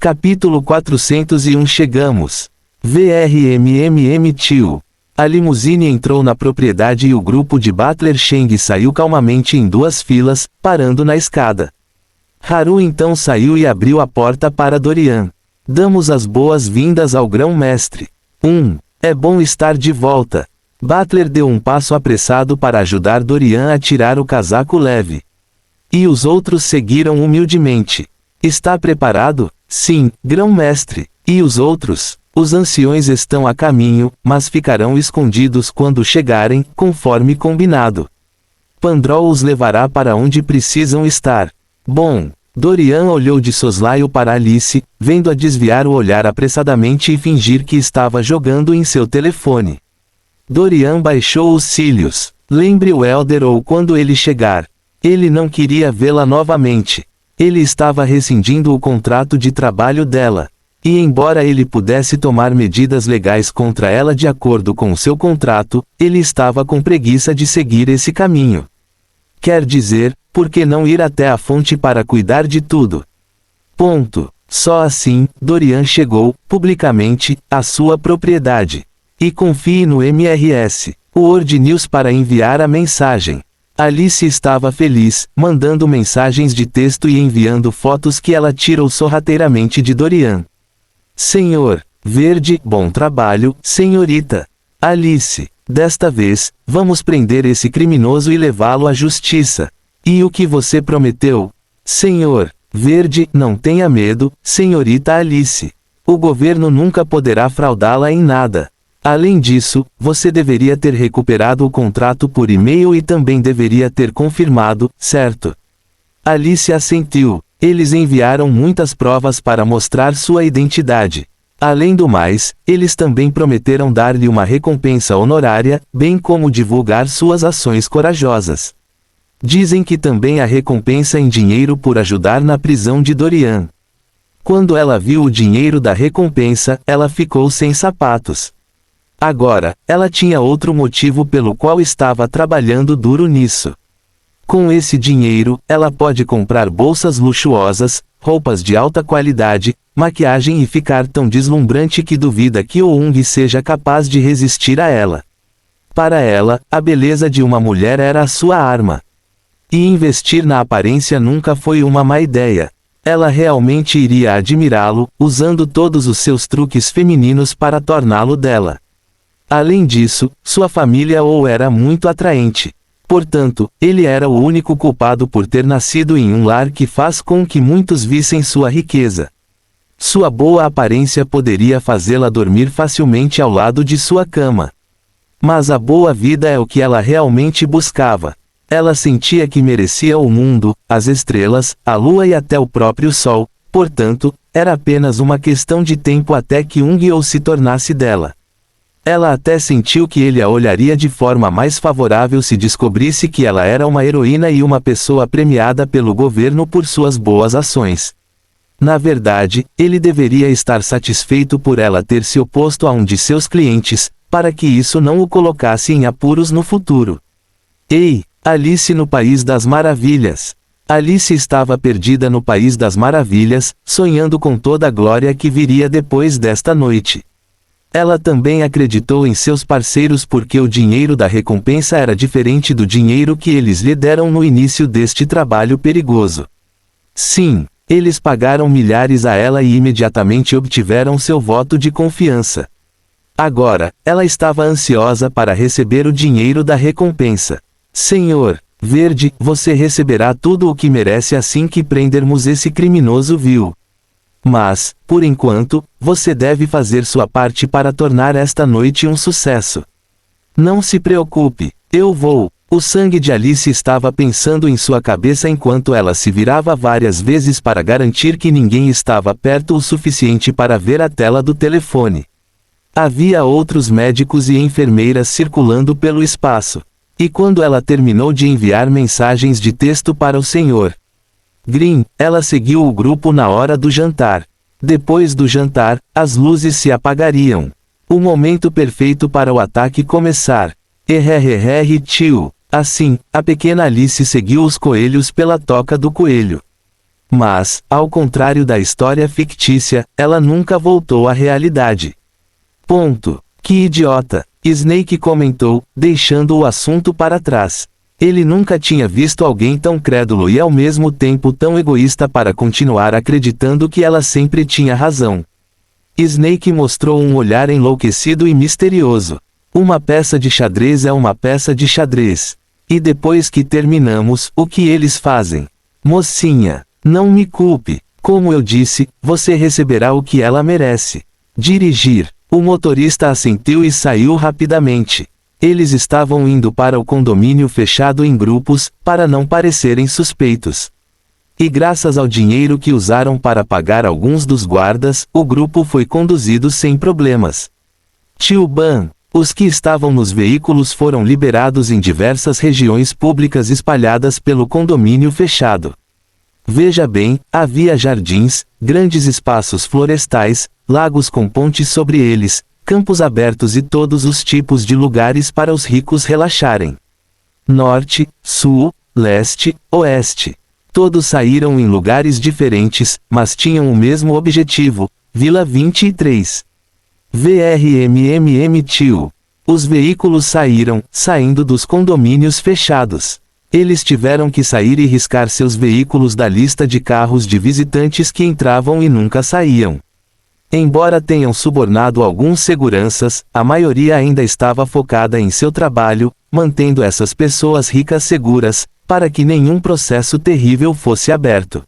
Capítulo 401. Chegamos. VRMMM tio. A limusine entrou na propriedade e o grupo de Butler Cheng saiu calmamente em duas filas, parando na escada. Haru então saiu e abriu a porta para Dorian. Damos as boas-vindas ao grão-mestre. É bom estar de volta. Butler deu um passo apressado para ajudar Dorian a tirar o casaco leve. E os outros seguiram humildemente. Está preparado? Sim, grão-mestre. E os outros? Os anciões estão a caminho, mas ficarão escondidos quando chegarem, conforme combinado. Pandrol os levará para onde precisam estar. Bom. Dorian olhou de soslaio para Alice, vendo-a desviar o olhar apressadamente e fingir que estava jogando em seu telefone. Dorian baixou os cílios. Lembre o Elder ou quando ele chegar. Ele não queria vê-la novamente. Ele estava rescindindo o contrato de trabalho dela. E embora ele pudesse tomar medidas legais contra ela de acordo com seu contrato, ele estava com preguiça de seguir esse caminho. Quer dizer, por que não ir até a fonte para cuidar de tudo? Ponto. Só assim, Dorian chegou, publicamente, à sua propriedade. E confie no MRS, o Word News para enviar a mensagem. Alice estava feliz, mandando mensagens de texto e enviando fotos que ela tirou sorrateiramente de Dorian. Senhor Verde, bom trabalho, senhorita. Alice, desta vez, vamos prender esse criminoso e levá-lo à justiça. E o que você prometeu? Senhor Verde, não tenha medo, senhorita Alice. O governo nunca poderá fraudá-la em nada. Além disso, você deveria ter recuperado o contrato por e-mail e também deveria ter confirmado, certo? Alice assentiu. Eles enviaram muitas provas para mostrar sua identidade. Além do mais, eles também prometeram dar-lhe uma recompensa honorária, bem como divulgar suas ações corajosas. Dizem que também há recompensa em dinheiro por ajudar na prisão de Dorian. Quando ela viu o dinheiro da recompensa, ela ficou sem sapatos. Agora, ela tinha outro motivo pelo qual estava trabalhando duro nisso. Com esse dinheiro, ela pode comprar bolsas luxuosas, roupas de alta qualidade, maquiagem e ficar tão deslumbrante que duvida que Oung seja capaz de resistir a ela. Para ela, a beleza de uma mulher era a sua arma. E investir na aparência nunca foi uma má ideia. Ela realmente iria admirá-lo, usando todos os seus truques femininos para torná-lo dela. Além disso, sua família o era muito atraente. Portanto, ele era o único culpado por ter nascido em um lar que faz com que muitos vissem sua riqueza. Sua boa aparência poderia fazê-la dormir facilmente ao lado de sua cama. Mas a boa vida é o que ela realmente buscava. Ela sentia que merecia o mundo, as estrelas, a lua e até o próprio sol, portanto, era apenas uma questão de tempo até que Ung-Oh se tornasse dela. Ela até sentiu que ele a olharia de forma mais favorável se descobrisse que ela era uma heroína e uma pessoa premiada pelo governo por suas boas ações. Na verdade, ele deveria estar satisfeito por ela ter se oposto a um de seus clientes, para que isso não o colocasse em apuros no futuro. Ei, Alice no País das Maravilhas! Alice estava perdida no País das Maravilhas, sonhando com toda a glória que viria depois desta noite. Ela também acreditou em seus parceiros porque o dinheiro da recompensa era diferente do dinheiro que eles lhe deram no início deste trabalho perigoso. Sim, eles pagaram milhares a ela e imediatamente obtiveram seu voto de confiança. Agora, ela estava ansiosa para receber o dinheiro da recompensa. Senhor Verde, você receberá tudo o que merece assim que prendermos esse criminoso vil. Mas, por enquanto, você deve fazer sua parte para tornar esta noite um sucesso. Não se preocupe, eu vou. O sangue de Alice estava pensando em sua cabeça enquanto ela se virava várias vezes para garantir que ninguém estava perto o suficiente para ver a tela do telefone. Havia outros médicos e enfermeiras circulando pelo espaço. E quando ela terminou de enviar mensagens de texto para o Sr. Green, ela seguiu o grupo na hora do jantar. Depois do jantar, as luzes se apagariam. O momento perfeito para o ataque começar. Tio. Assim, a pequena Alice seguiu os coelhos pela toca do coelho. Mas, ao contrário da história fictícia, ela nunca voltou à realidade. Ponto. Que idiota, Snake comentou, deixando o assunto para trás. Ele nunca tinha visto alguém tão crédulo e ao mesmo tempo tão egoísta para continuar acreditando que ela sempre tinha razão. Snake mostrou um olhar enlouquecido e misterioso. Uma peça de xadrez é uma peça de xadrez. E depois que terminamos, o que eles fazem? Mocinha, não me culpe. Como eu disse, você receberá o que ela merece. Dirigir. O motorista assentiu e saiu rapidamente. Eles estavam indo para o condomínio fechado em grupos, para não parecerem suspeitos. E graças ao dinheiro que usaram para pagar alguns dos guardas, o grupo foi conduzido sem problemas. Tio Ban. Os que estavam nos veículos foram liberados em diversas regiões públicas espalhadas pelo condomínio fechado. Veja bem, havia jardins, grandes espaços florestais, lagos com pontes sobre eles, campos abertos e todos os tipos de lugares para os ricos relaxarem. Norte, sul, leste, oeste. Todos saíram em lugares diferentes, mas tinham o mesmo objetivo, Vila 23. VRMMM Tio. Os veículos saindo dos condomínios fechados. Eles tiveram que sair e riscar seus veículos da lista de carros de visitantes que entravam e nunca saíam. Embora tenham subornado alguns seguranças, a maioria ainda estava focada em seu trabalho, mantendo essas pessoas ricas seguras, para que nenhum processo terrível fosse aberto.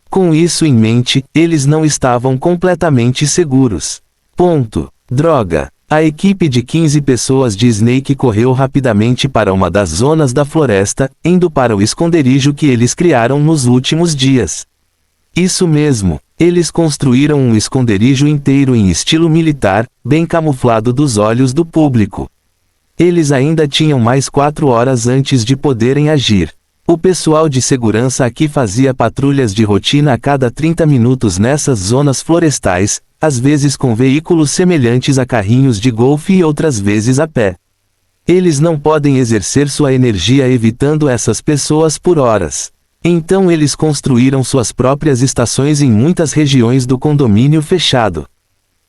Com isso em mente, eles não estavam completamente seguros. Ponto. Droga. A equipe de 15 pessoas de Snake correu rapidamente para uma das zonas da floresta, indo para o esconderijo que eles criaram nos últimos dias. Isso mesmo, eles construíram um esconderijo inteiro em estilo militar, bem camuflado dos olhos do público. Eles ainda tinham mais 4 horas antes de poderem agir. O pessoal de segurança aqui fazia patrulhas de rotina a cada 30 minutos nessas zonas florestais, às vezes com veículos semelhantes a carrinhos de golfe e outras vezes a pé. Eles não podem exercer sua energia evitando essas pessoas por horas. Então eles construíram suas próprias estações em muitas regiões do condomínio fechado.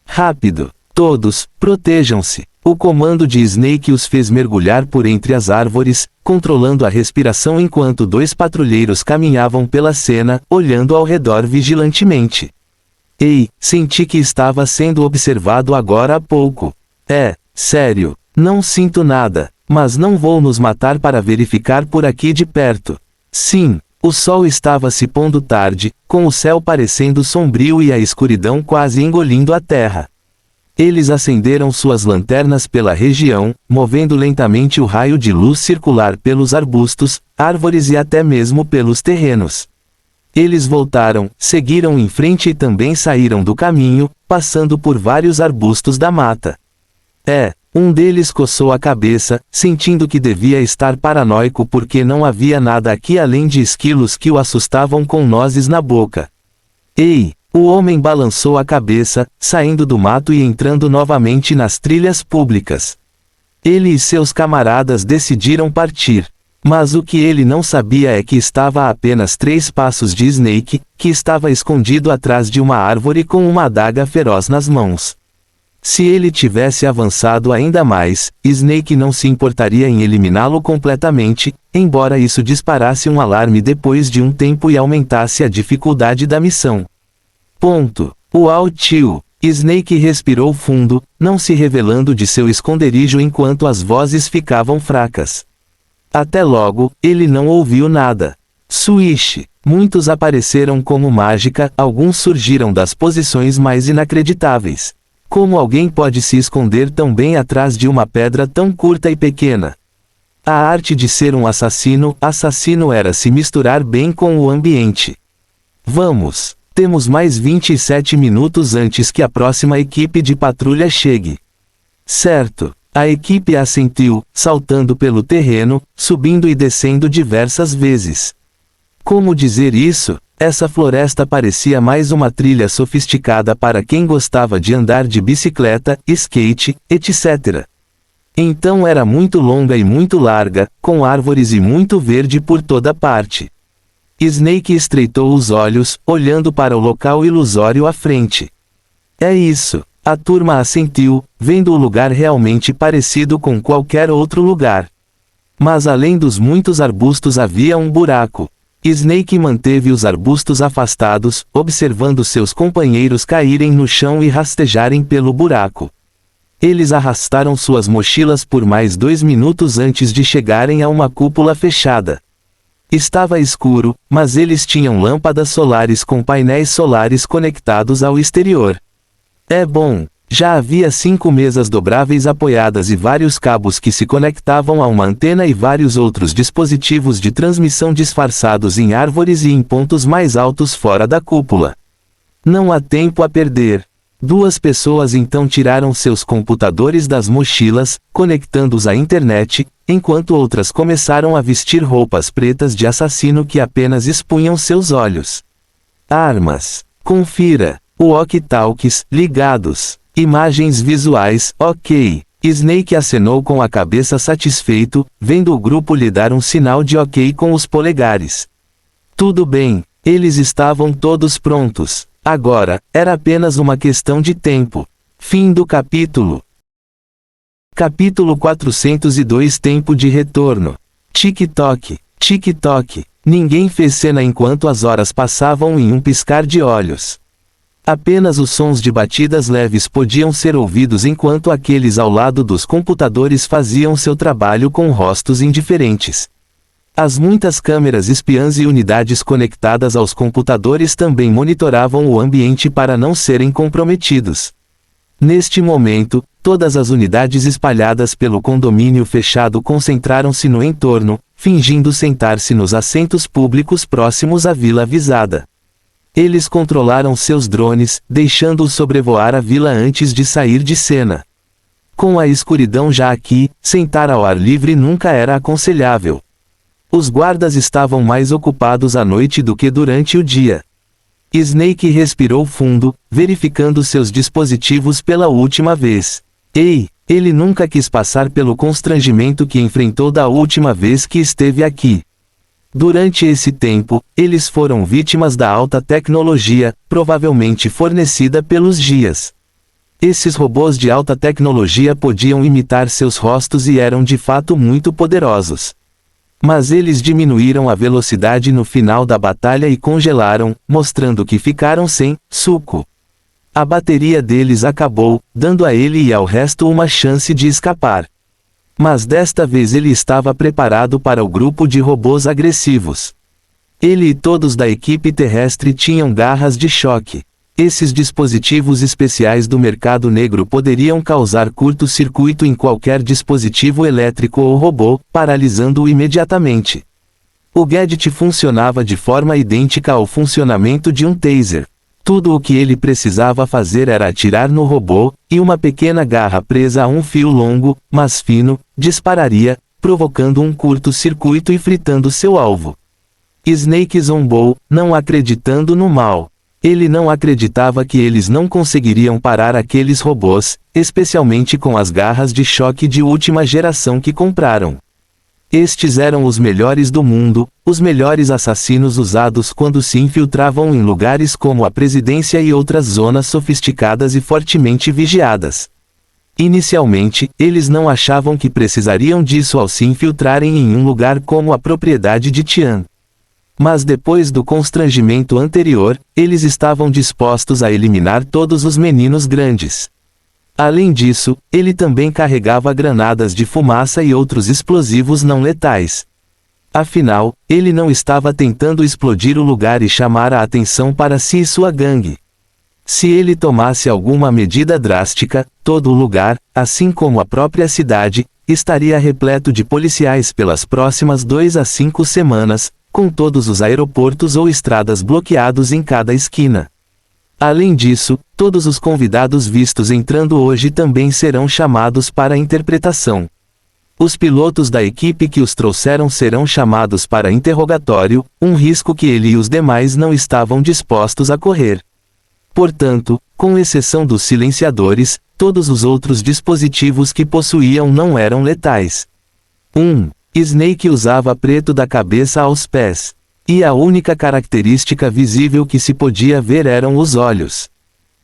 Rápido! Todos, protejam-se! O comando de Snake os fez mergulhar por entre as árvores, controlando a respiração enquanto 2 patrulheiros caminhavam pela cena, olhando ao redor vigilantemente. Ei, senti que estava sendo observado agora há pouco. Sério, não sinto nada, mas não vou nos matar para verificar por aqui de perto. Sim, o sol estava se pondo tarde, com o céu parecendo sombrio e a escuridão quase engolindo a terra. Eles acenderam suas lanternas pela região, movendo lentamente o raio de luz circular pelos arbustos, árvores e até mesmo pelos terrenos. Eles voltaram, seguiram em frente e também saíram do caminho, passando por vários arbustos da mata. Um deles coçou a cabeça, sentindo que devia estar paranoico porque não havia nada aqui além de esquilos que o assustavam com nozes na boca. Ei! O homem balançou a cabeça, saindo do mato e entrando novamente nas trilhas públicas. Ele e seus camaradas decidiram partir. Mas o que ele não sabia é que estava a apenas 3 passos de Snake, que estava escondido atrás de uma árvore com uma adaga feroz nas mãos. Se ele tivesse avançado ainda mais, Snake não se importaria em eliminá-lo completamente, embora isso disparasse um alarme depois de um tempo e aumentasse a dificuldade da missão. Ponto. Uau, tio! Snake respirou fundo, não se revelando de seu esconderijo enquanto as vozes ficavam fracas. Até logo, ele não ouviu nada. Swish! Muitos apareceram como mágica, alguns surgiram das posições mais inacreditáveis. Como alguém pode se esconder tão bem atrás de uma pedra tão curta e pequena? A arte de ser um assassino era se misturar bem com o ambiente. Vamos! Temos mais 27 minutos antes que a próxima equipe de patrulha chegue. Certo. A equipe assentiu, saltando pelo terreno, subindo e descendo diversas vezes. Como dizer isso? Essa floresta parecia mais uma trilha sofisticada para quem gostava de andar de bicicleta, skate, etc. Então era muito longa e muito larga, com árvores e muito verde por toda parte. Snake estreitou os olhos, olhando para o local ilusório à frente. É isso. A turma assentiu, vendo o lugar realmente parecido com qualquer outro lugar. Mas além dos muitos arbustos havia um buraco. Snake manteve os arbustos afastados, observando seus companheiros caírem no chão e rastejarem pelo buraco. Eles arrastaram suas mochilas por mais 2 minutos antes de chegarem a uma cúpula fechada. Estava escuro, mas eles tinham lâmpadas solares com painéis solares conectados ao exterior. É bom. Já havia 5 mesas dobráveis apoiadas e vários cabos que se conectavam a uma antena e vários outros dispositivos de transmissão disfarçados em árvores e em pontos mais altos fora da cúpula. Não há tempo a perder. 2 pessoas então tiraram seus computadores das mochilas, conectando-os à internet, enquanto outras começaram a vestir roupas pretas de assassino que apenas expunham seus olhos. Armas. Confira. Walkie-talkies ligados. Imagens visuais, ok. Snake acenou com a cabeça satisfeito, vendo o grupo lhe dar um sinal de ok com os polegares. Tudo bem, eles estavam todos prontos. Agora, era apenas uma questão de tempo. Fim do capítulo. Capítulo 402 Tempo de retorno. Tic-toc, tic-toc. Ninguém fez cena enquanto as horas passavam em um piscar de olhos. Apenas os sons de batidas leves podiam ser ouvidos enquanto aqueles ao lado dos computadores faziam seu trabalho com rostos indiferentes. As muitas câmeras espiãs e unidades conectadas aos computadores também monitoravam o ambiente para não serem comprometidos. Neste momento, todas as unidades espalhadas pelo condomínio fechado concentraram-se no entorno, fingindo sentar-se nos assentos públicos próximos à vila avisada. Eles controlaram seus drones, deixando-os sobrevoar a vila antes de sair de cena. Com a escuridão já aqui, sentar ao ar livre nunca era aconselhável. Os guardas estavam mais ocupados à noite do que durante o dia. Snake respirou fundo, verificando seus dispositivos pela última vez. Ei, ele nunca quis passar pelo constrangimento que enfrentou da última vez que esteve aqui. Durante esse tempo, eles foram vítimas da alta tecnologia, provavelmente fornecida pelos Gias. Esses robôs de alta tecnologia podiam imitar seus rostos e eram de fato muito poderosos. Mas eles diminuíram a velocidade no final da batalha e congelaram, mostrando que ficaram sem suco. A bateria deles acabou, dando a ele e ao resto uma chance de escapar. Mas desta vez ele estava preparado para o grupo de robôs agressivos. Ele e todos da equipe terrestre tinham garras de choque. Esses dispositivos especiais do mercado negro poderiam causar curto-circuito em qualquer dispositivo elétrico ou robô, paralisando-o imediatamente. O gadget funcionava de forma idêntica ao funcionamento de um taser. Tudo o que ele precisava fazer era atirar no robô, e uma pequena garra presa a um fio longo, mas fino, dispararia, provocando um curto-circuito e fritando seu alvo. Snake zombou, não acreditando no mal. Ele não acreditava que eles não conseguiriam parar aqueles robôs, especialmente com as garras de choque de última geração que compraram. Estes eram os melhores do mundo, os melhores assassinos usados quando se infiltravam em lugares como a presidência e outras zonas sofisticadas e fortemente vigiadas. Inicialmente, eles não achavam que precisariam disso ao se infiltrarem em um lugar como a propriedade de Tian. Mas depois do constrangimento anterior, eles estavam dispostos a eliminar todos os meninos grandes. Além disso, ele também carregava granadas de fumaça e outros explosivos não letais. Afinal, ele não estava tentando explodir o lugar e chamar a atenção para si e sua gangue. Se ele tomasse alguma medida drástica, todo o lugar, assim como a própria cidade, estaria repleto de policiais pelas próximas 2 a 5 semanas, com todos os aeroportos ou estradas bloqueados em cada esquina. Além disso, todos os convidados vistos entrando hoje também serão chamados para interpretação. Os pilotos da equipe que os trouxeram serão chamados para interrogatório, um risco que ele e os demais não estavam dispostos a correr. Portanto, com exceção dos silenciadores, todos os outros dispositivos que possuíam não eram letais. Snake usava preto da cabeça aos pés. E a única característica visível que se podia ver eram os olhos.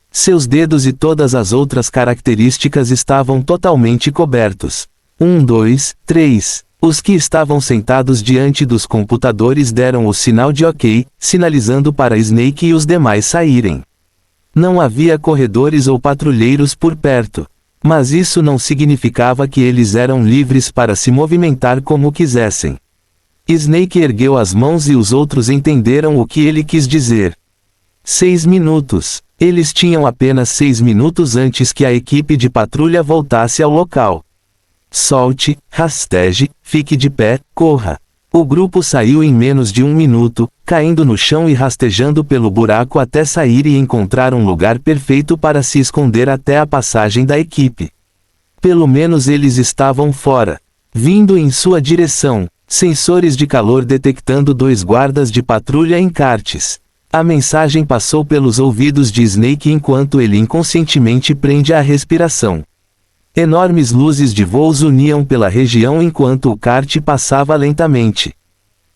Seus dedos e todas as outras características estavam totalmente cobertos. 1, 2, 3. Os que estavam sentados diante dos computadores deram o sinal de OK, sinalizando para Snake e os demais saírem. Não havia corredores ou patrulheiros por perto. Mas isso não significava que eles eram livres para se movimentar como quisessem. Snake ergueu as mãos e os outros entenderam o que ele quis dizer. 6 minutos. Eles tinham apenas 6 minutos antes que a equipe de patrulha voltasse ao local. Solte, rasteje, fique de pé, corra. O grupo saiu em menos de 1 minuto, caindo no chão e rastejando pelo buraco até sair e encontrar um lugar perfeito para se esconder até a passagem da equipe. Pelo menos eles estavam fora. Vindo em sua direção, sensores de calor detectando 2 guardas de patrulha em karts. A mensagem passou pelos ouvidos de Snake enquanto ele inconscientemente prende a respiração. Enormes luzes de voos uniam pela região enquanto o kart passava lentamente.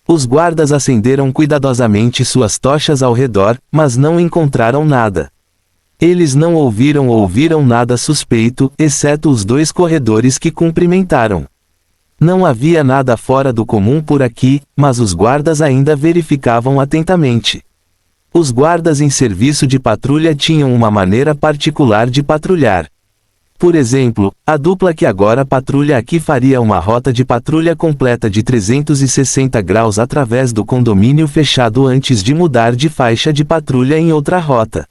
Os guardas acenderam cuidadosamente suas tochas ao redor, mas não encontraram nada. Eles não ouviram ou viram nada suspeito, exceto os 2 corredores que cumprimentaram. Não havia nada fora do comum por aqui, mas os guardas ainda verificavam atentamente. Os guardas em serviço de patrulha tinham uma maneira particular de patrulhar. Por exemplo, a dupla que agora patrulha aqui faria uma rota de patrulha completa de 360 graus através do condomínio fechado antes de mudar de faixa de patrulha em outra rota.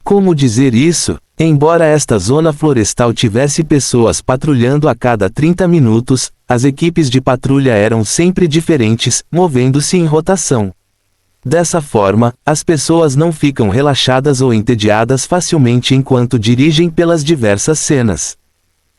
Como dizer isso? Embora esta zona florestal tivesse pessoas patrulhando a cada 30 minutos, as equipes de patrulha eram sempre diferentes, movendo-se em rotação. Dessa forma, as pessoas não ficam relaxadas ou entediadas facilmente enquanto dirigem pelas diversas cenas.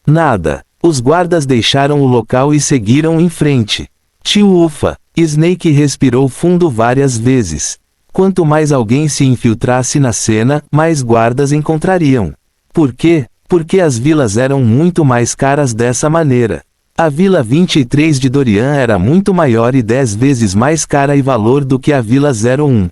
Nada. Os guardas deixaram o local e seguiram em frente. Ufa! Snake respirou fundo várias vezes. Quanto mais alguém se infiltrasse na cena, mais guardas encontrariam. Por quê? Porque as vilas eram muito mais caras dessa maneira. A Vila 23 de Dorian era muito maior e 10 vezes mais cara e valor do que a Vila 01.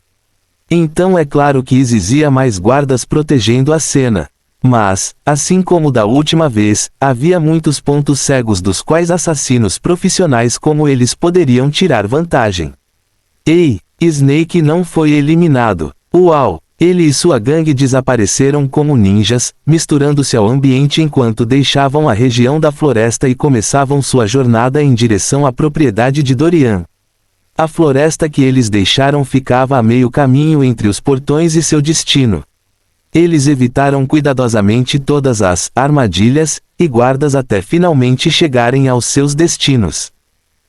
Então é claro que exigia mais guardas protegendo a cena. Mas, assim como da última vez, havia muitos pontos cegos dos quais assassinos profissionais como eles poderiam tirar vantagem. Ei, Snake não foi eliminado. Uau! Ele e sua gangue desapareceram como ninjas, misturando-se ao ambiente enquanto deixavam a região da floresta e começavam sua jornada em direção à propriedade de Dorian. A floresta que eles deixaram ficava a meio caminho entre os portões e seu destino. Eles evitaram cuidadosamente todas as armadilhas e guardas até finalmente chegarem aos seus destinos.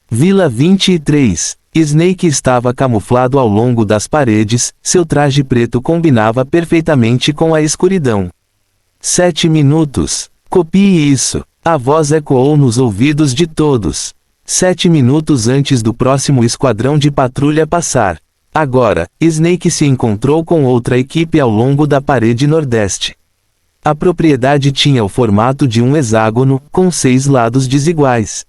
Vila 23. Snake estava camuflado ao longo das paredes, seu traje preto combinava perfeitamente com a escuridão. 7 minutos. Copie isso. A voz ecoou nos ouvidos de todos. 7 minutos antes do próximo esquadrão de patrulha passar. Agora, Snake se encontrou com outra equipe ao longo da parede nordeste. A propriedade tinha o formato de um hexágono, com 6 lados desiguais.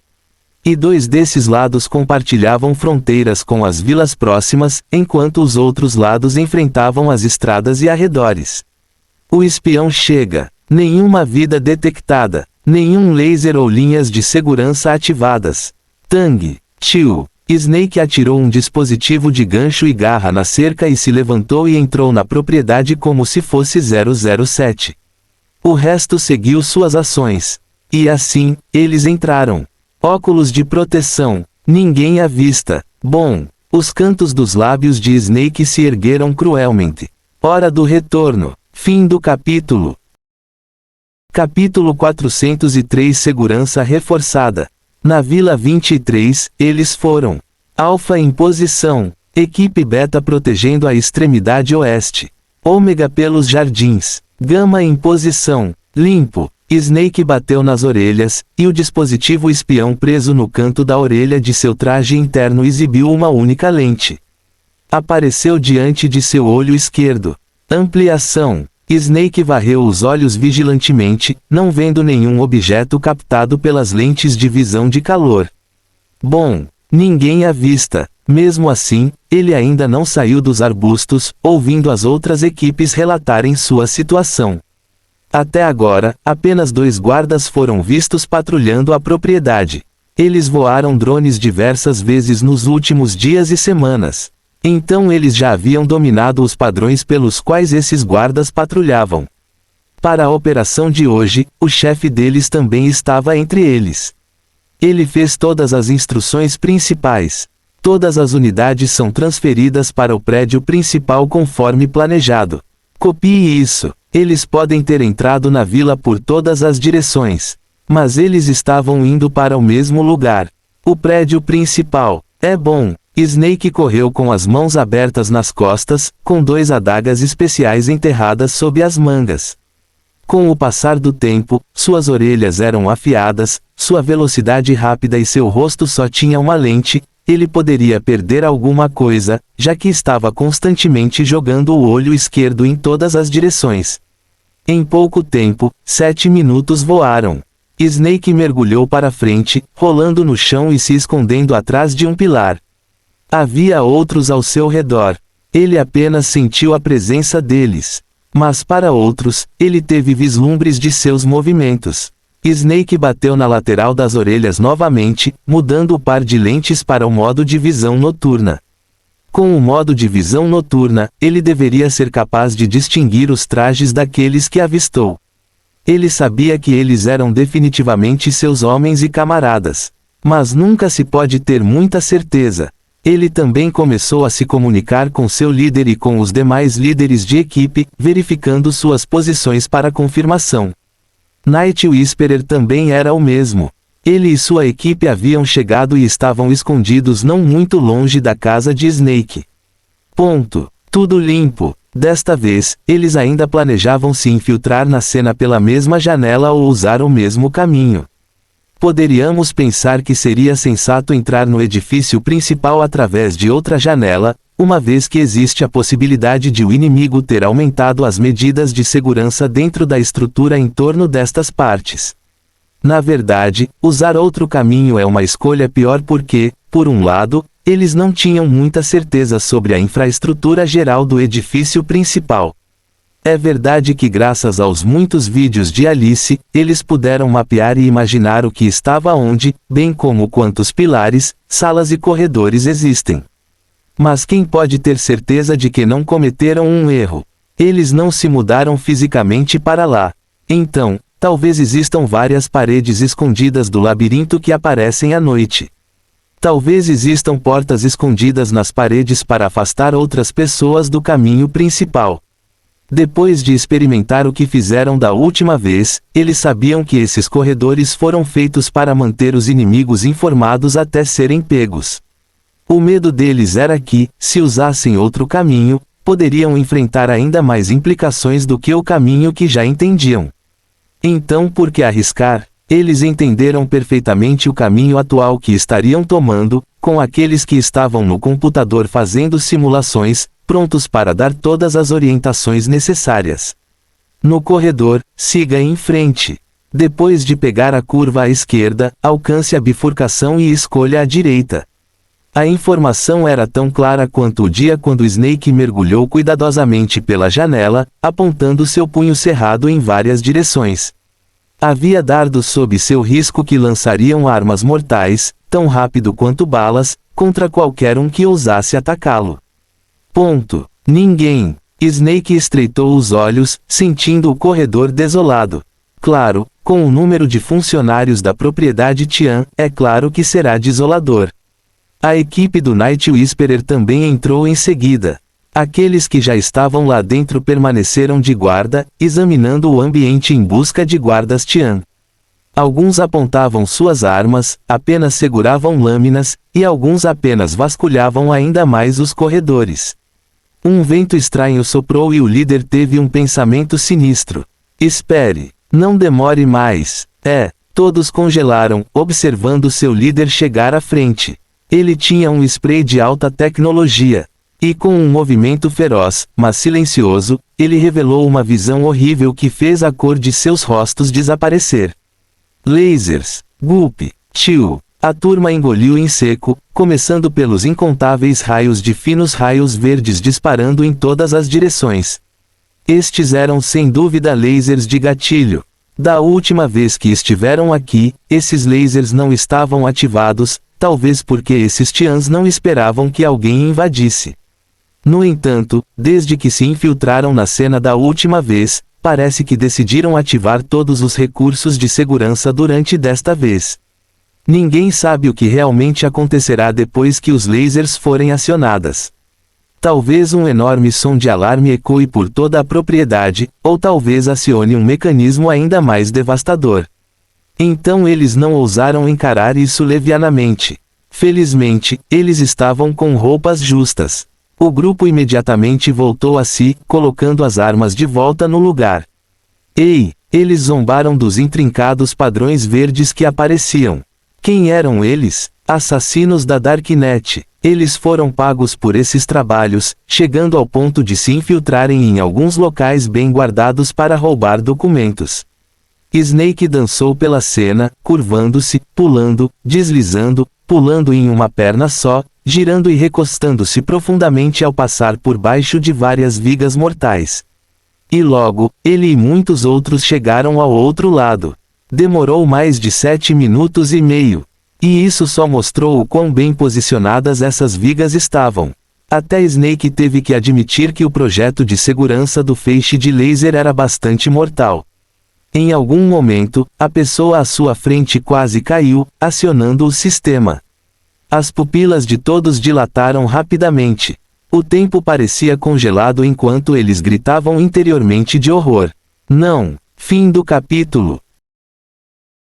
E 2 desses lados compartilhavam fronteiras com as vilas próximas, enquanto os outros lados enfrentavam as estradas e arredores. O espião chega. Nenhuma vida detectada. Nenhum laser ou linhas de segurança ativadas. Tang. Tio. Snake atirou um dispositivo de gancho e garra na cerca e se levantou e entrou na propriedade como se fosse 007. O resto seguiu suas ações. E assim, eles entraram. Óculos de proteção. Ninguém à vista. Bom. Os cantos dos lábios de Snake se ergueram cruelmente. Hora do retorno. Fim do capítulo. Capítulo 403 Segurança reforçada. Na Vila 23, eles foram. Alpha em posição. Equipe Beta protegendo a extremidade oeste. Ômega pelos jardins. Gama em posição. Limpo. Snake bateu nas orelhas, e o dispositivo espião preso no canto da orelha de seu traje interno exibiu uma única lente. Apareceu diante de seu olho esquerdo. Ampliação. Snake varreu os olhos vigilantemente, não vendo nenhum objeto captado pelas lentes de visão de calor. Bom, ninguém à vista. Mesmo assim, ele ainda não saiu dos arbustos, ouvindo as outras equipes relatarem sua situação. Até agora, apenas 2 guardas foram vistos patrulhando a propriedade. Eles voaram drones diversas vezes nos últimos dias e semanas. Então eles já haviam dominado os padrões pelos quais esses guardas patrulhavam. Para a operação de hoje, o chefe deles também estava entre eles. Ele fez todas as instruções principais. Todas as unidades são transferidas para o prédio principal conforme planejado. Copie isso. Eles podem ter entrado na vila por todas as direções. Mas eles estavam indo para o mesmo lugar. O prédio principal. É bom. Snake correu com as mãos abertas nas costas, com 2 adagas especiais enterradas sob as mangas. Com o passar do tempo, suas orelhas eram afiadas, sua velocidade rápida e seu rosto só tinha uma lente. Ele poderia perder alguma coisa, já que estava constantemente jogando o olho esquerdo em todas as direções. Em pouco tempo, 7 minutos voaram. Snake mergulhou para frente, rolando no chão e se escondendo atrás de um pilar. Havia outros ao seu redor. Ele apenas sentiu a presença deles. Mas para outros, ele teve vislumbres de seus movimentos. Snake bateu na lateral das orelhas novamente, mudando o par de lentes para o modo de visão noturna. Com o modo de visão noturna, ele deveria ser capaz de distinguir os trajes daqueles que avistou. Ele sabia que eles eram definitivamente seus homens e camaradas. Mas nunca se pode ter muita certeza. Ele também começou a se comunicar com seu líder e com os demais líderes de equipe, verificando suas posições para confirmação. Night Whisperer também era o mesmo. Ele e sua equipe haviam chegado e estavam escondidos não muito longe da casa de Snake. Ponto. Tudo limpo. Desta vez, eles ainda planejavam se infiltrar na cena pela mesma janela ou usar o mesmo caminho. Poderíamos pensar que seria sensato entrar no edifício principal através de outra janela, uma vez que existe a possibilidade de o inimigo ter aumentado as medidas de segurança dentro da estrutura em torno destas partes. Na verdade, usar outro caminho é uma escolha pior porque, por um lado, eles não tinham muita certeza sobre a infraestrutura geral do edifício principal. É verdade que graças aos muitos vídeos de Alice, eles puderam mapear e imaginar o que estava onde, bem como quantos pilares, salas e corredores existem. Mas quem pode ter certeza de que não cometeram um erro? Eles não se mudaram fisicamente para lá. Então, talvez existam várias paredes escondidas do labirinto que aparecem à noite. Talvez existam portas escondidas nas paredes para afastar outras pessoas do caminho principal. Depois de experimentar o que fizeram da última vez, eles sabiam que esses corredores foram feitos para manter os inimigos informados até serem pegos. O medo deles era que, se usassem outro caminho, poderiam enfrentar ainda mais implicações do que o caminho que já entendiam. Então, por que arriscar? Eles entenderam perfeitamente o caminho atual que estariam tomando, com aqueles que estavam no computador fazendo simulações, prontos para dar todas as orientações necessárias. No corredor, siga em frente. Depois de pegar a curva à esquerda, alcance a bifurcação e escolha a direita. A informação era tão clara quanto o dia quando Snake mergulhou cuidadosamente pela janela, apontando seu punho cerrado em várias direções. Havia dardos sob seu risco que lançariam armas mortais, tão rápido quanto balas, contra qualquer um que ousasse atacá-lo. Ponto. Ninguém. Snake estreitou os olhos, sentindo o corredor desolado. Claro, com o número de funcionários da propriedade Tian, é claro que será desolador. A equipe do Night Whisperer também entrou em seguida. Aqueles que já estavam lá dentro permaneceram de guarda, examinando o ambiente em busca de guardas Tian. Alguns apontavam suas armas, apenas seguravam lâminas, e alguns apenas vasculhavam ainda mais os corredores. Um vento estranho soprou e o líder teve um pensamento sinistro. Espere. Não demore mais. Todos congelaram, observando seu líder chegar à frente. Ele tinha um spray de alta tecnologia. E com um movimento feroz, mas silencioso, ele revelou uma visão horrível que fez a cor de seus rostos desaparecer. Lasers. Gulp. Tio. A turma engoliu em seco, começando pelos incontáveis raios de finos raios verdes disparando em todas as direções. Estes eram sem dúvida lasers de gatilho. Da última vez que estiveram aqui, esses lasers não estavam ativados, talvez porque esses Tians não esperavam que alguém invadisse. No entanto, desde que se infiltraram na cena da última vez, parece que decidiram ativar todos os recursos de segurança durante desta vez. Ninguém sabe o que realmente acontecerá depois que os lasers forem acionadas. Talvez um enorme som de alarme ecoe por toda a propriedade, ou talvez acione um mecanismo ainda mais devastador. Então eles não ousaram encarar isso levianamente. Felizmente, eles estavam com roupas justas. O grupo imediatamente voltou a si, colocando as armas de volta no lugar. Ei! Eles zombaram dos intrincados padrões verdes que apareciam. Quem eram eles? Assassinos da Darknet. Eles foram pagos por esses trabalhos, chegando ao ponto de se infiltrarem em alguns locais bem guardados para roubar documentos. Snake dançou pela cena, curvando-se, pulando, deslizando, pulando em uma perna só, girando e recostando-se profundamente ao passar por baixo de várias vigas mortais. E logo, ele e muitos outros chegaram ao outro lado. Demorou mais de 7 minutos e meio. E isso só mostrou o quão bem posicionadas essas vigas estavam. Até Snake teve que admitir que o projeto de segurança do feixe de laser era bastante mortal. Em algum momento, a pessoa à sua frente quase caiu, acionando o sistema. As pupilas de todos dilataram rapidamente. O tempo parecia congelado enquanto eles gritavam interiormente de horror. Não! Fim do capítulo.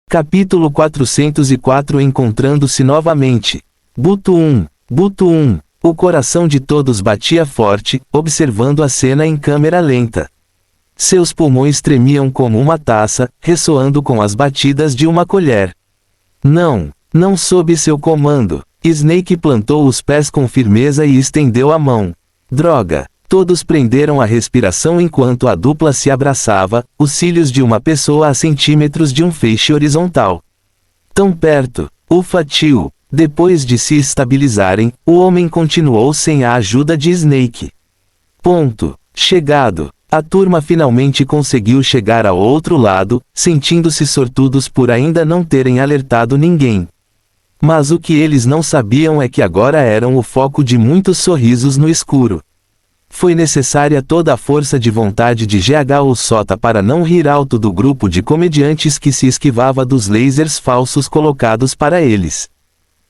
Capítulo 404 Encontrando-se novamente. Buto 1. Buto 1. O coração de todos batia forte, observando a cena em câmera lenta. Seus pulmões tremiam como uma taça, ressoando com as batidas de uma colher. Não! Não sob seu comando. Snake plantou os pés com firmeza e estendeu a mão. Droga! Todos prenderam a respiração enquanto a dupla se abraçava, os cílios de uma pessoa a centímetros de um feixe horizontal. Tão perto! Ufa tio! Depois de se estabilizarem, o homem continuou sem a ajuda de Snake. Ponto. Chegado. A turma finalmente conseguiu chegar ao outro lado, sentindo-se sortudos por ainda não terem alertado ninguém. Mas o que eles não sabiam é que agora eram o foco de muitos sorrisos no escuro. Foi necessária toda a força de vontade de GH Sota para não rir alto do grupo de comediantes que se esquivava dos lasers falsos colocados para eles.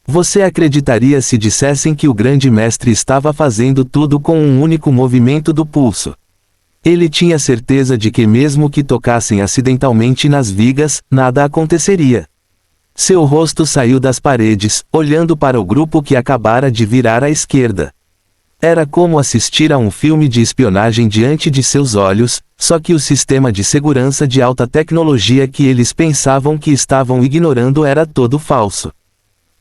Você acreditaria se dissessem que o grande mestre estava fazendo tudo com um único movimento do pulso? Ele tinha certeza de que mesmo que tocassem acidentalmente nas vigas, nada aconteceria. Seu rosto saiu das paredes, olhando para o grupo que acabara de virar à esquerda. Era como assistir a um filme de espionagem diante de seus olhos, só que o sistema de segurança de alta tecnologia que eles pensavam que estavam ignorando era todo falso.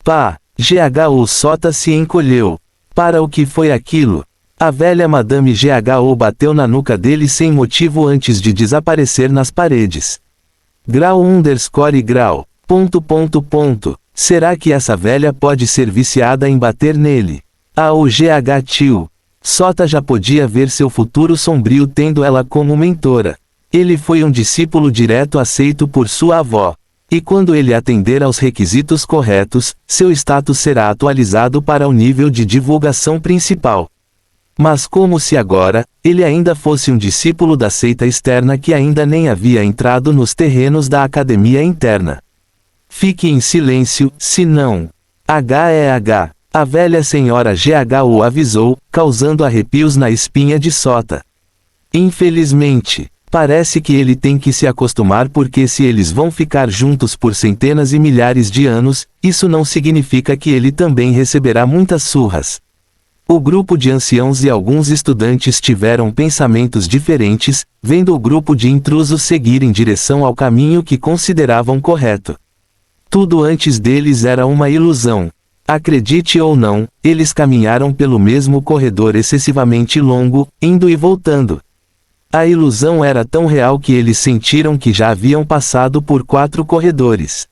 Pá! GHO Sota se encolheu. Para o que foi aquilo? A velha Madame GHO bateu na nuca dele sem motivo antes de desaparecer nas paredes. Grau_grau. Será que essa velha pode ser viciada em bater nele? O GH tio. Sota já podia ver seu futuro sombrio tendo ela como mentora. Ele foi um discípulo direto aceito por sua avó. E quando ele atender aos requisitos corretos, seu status será atualizado para o nível de divulgação principal. Mas como se agora, ele ainda fosse um discípulo da seita externa que ainda nem havia entrado nos terrenos da academia interna. Fique em silêncio, se não. H é H. A velha senhora GHO avisou, causando arrepios na espinha de Sota. Infelizmente, parece que ele tem que se acostumar porque se eles vão ficar juntos por centenas e milhares de anos, isso não significa que ele também receberá muitas surras. O grupo de anciãos e alguns estudantes tiveram pensamentos diferentes, vendo o grupo de intrusos seguir em direção ao caminho que consideravam correto. Tudo antes deles era uma ilusão. Acredite ou não, eles caminharam pelo mesmo corredor excessivamente longo, indo e voltando. A ilusão era tão real que eles sentiram que já haviam passado por 4 corredores.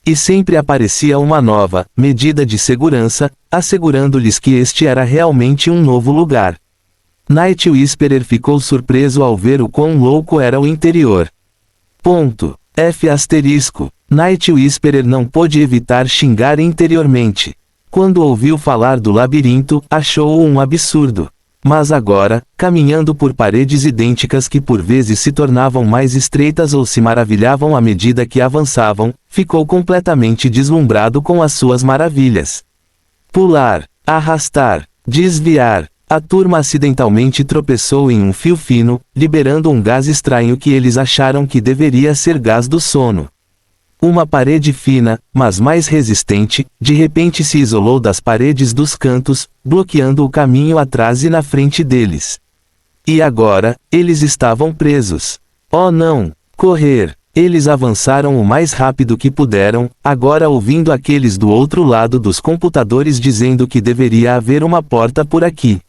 E sempre aparecia uma nova medida de segurança, assegurando-lhes que este era realmente um novo lugar. Night Whisperer ficou surpreso ao ver o quão louco era o interior. F***. Night Whisperer não pôde evitar xingar interiormente. Quando ouviu falar do labirinto, achou-o um absurdo. Mas agora, caminhando por paredes idênticas que por vezes se tornavam mais estreitas ou se maravilhavam à medida que avançavam, ficou completamente deslumbrado com as suas maravilhas. Pular, arrastar, desviar. A turma acidentalmente tropeçou em um fio fino, liberando um gás estranho que eles acharam que deveria ser gás do sono. Uma parede fina, mas mais resistente, de repente se isolou das paredes dos cantos, bloqueando o caminho atrás e na frente deles. E agora, eles estavam presos. Oh não! Correr! Eles avançaram o mais rápido que puderam, agora ouvindo aqueles do outro lado dos computadores dizendo que deveria haver uma porta por aqui.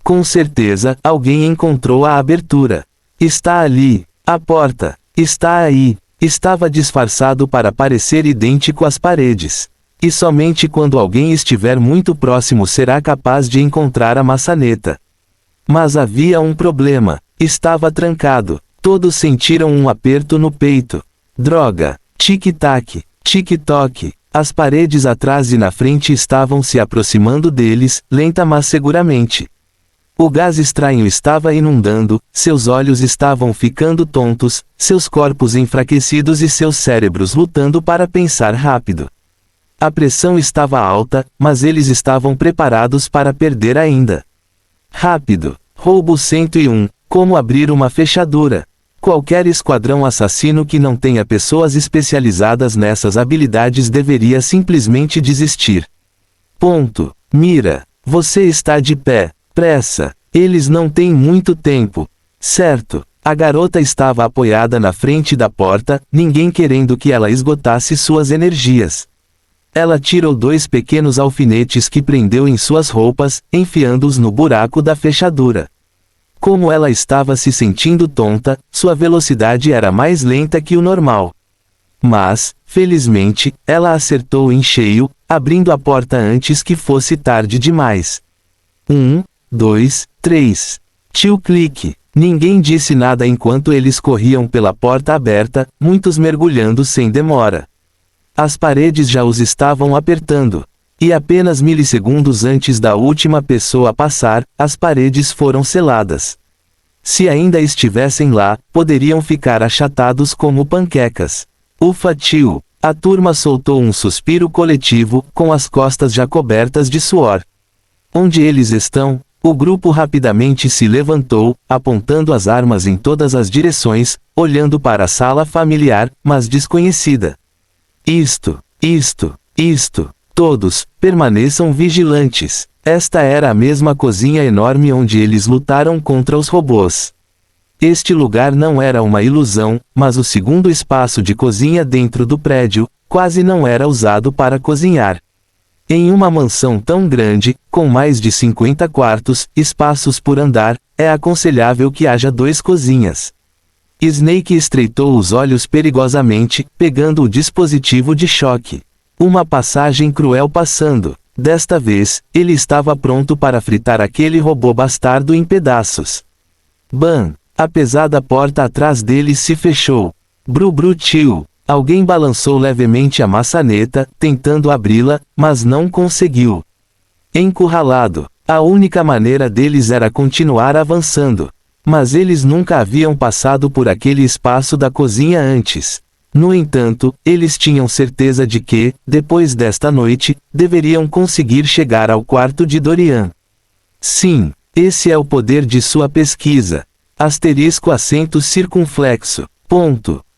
Com certeza, alguém encontrou a abertura. Está ali. A porta. Está aí. Estava disfarçado para parecer idêntico às paredes. E somente quando alguém estiver muito próximo será capaz de encontrar a maçaneta. Mas havia um problema. Estava trancado. Todos sentiram um aperto no peito. Droga! Tic-tac, tic-toc. As paredes atrás e na frente estavam se aproximando deles, lenta mas seguramente. O gás estranho estava inundando, seus olhos estavam ficando tontos, seus corpos enfraquecidos e seus cérebros lutando para pensar rápido. A pressão estava alta, mas eles estavam preparados para perder ainda. Rápido. Roubo 101. Como abrir uma fechadura. Qualquer esquadrão assassino que não tenha pessoas especializadas nessas habilidades deveria simplesmente desistir. Mira. Você está de pé. Pressa. Eles não têm muito tempo. Certo. A garota estava apoiada na frente da porta, ninguém querendo que ela esgotasse suas energias. Ela tirou 2 pequenos alfinetes que prendeu em suas roupas, enfiando-os no buraco da fechadura. Como ela estava se sentindo tonta, sua velocidade era mais lenta que o normal. Mas, felizmente, ela acertou em cheio, abrindo a porta antes que fosse tarde demais. 1, 2, 3. Tio clique. Ninguém disse nada enquanto eles corriam pela porta aberta, muitos mergulhando sem demora. As paredes já os estavam apertando. E apenas milissegundos antes da última pessoa passar, as paredes foram seladas. Se ainda estivessem lá, poderiam ficar achatados como panquecas. Ufa tio! A turma soltou um suspiro coletivo, com as costas já cobertas de suor. Onde eles estão? O grupo rapidamente se levantou, apontando as armas em todas as direções, olhando para a sala familiar, mas desconhecida. Isto. Todos, permaneçam vigilantes. Esta era a mesma cozinha enorme onde eles lutaram contra os robôs. Este lugar não era uma ilusão, mas o segundo espaço de cozinha dentro do prédio, quase não era usado para cozinhar. Em uma mansão tão grande, com mais de 50 quartos, espaços por andar, é aconselhável que haja 2 cozinhas. Snake estreitou os olhos perigosamente, pegando o dispositivo de choque. Uma passagem cruel passando. Desta vez, ele estava pronto para fritar aquele robô bastardo em pedaços. Bam! A pesada porta atrás deles se fechou. Bru tio! Alguém balançou levemente a maçaneta, tentando abri-la, mas não conseguiu. Encurralado. A única maneira deles era continuar avançando. Mas eles nunca haviam passado por aquele espaço da cozinha antes. No entanto, eles tinham certeza de que, depois desta noite, deveriam conseguir chegar ao quarto de Dorian. Sim, esse é o poder de sua pesquisa. *acento circunflexo.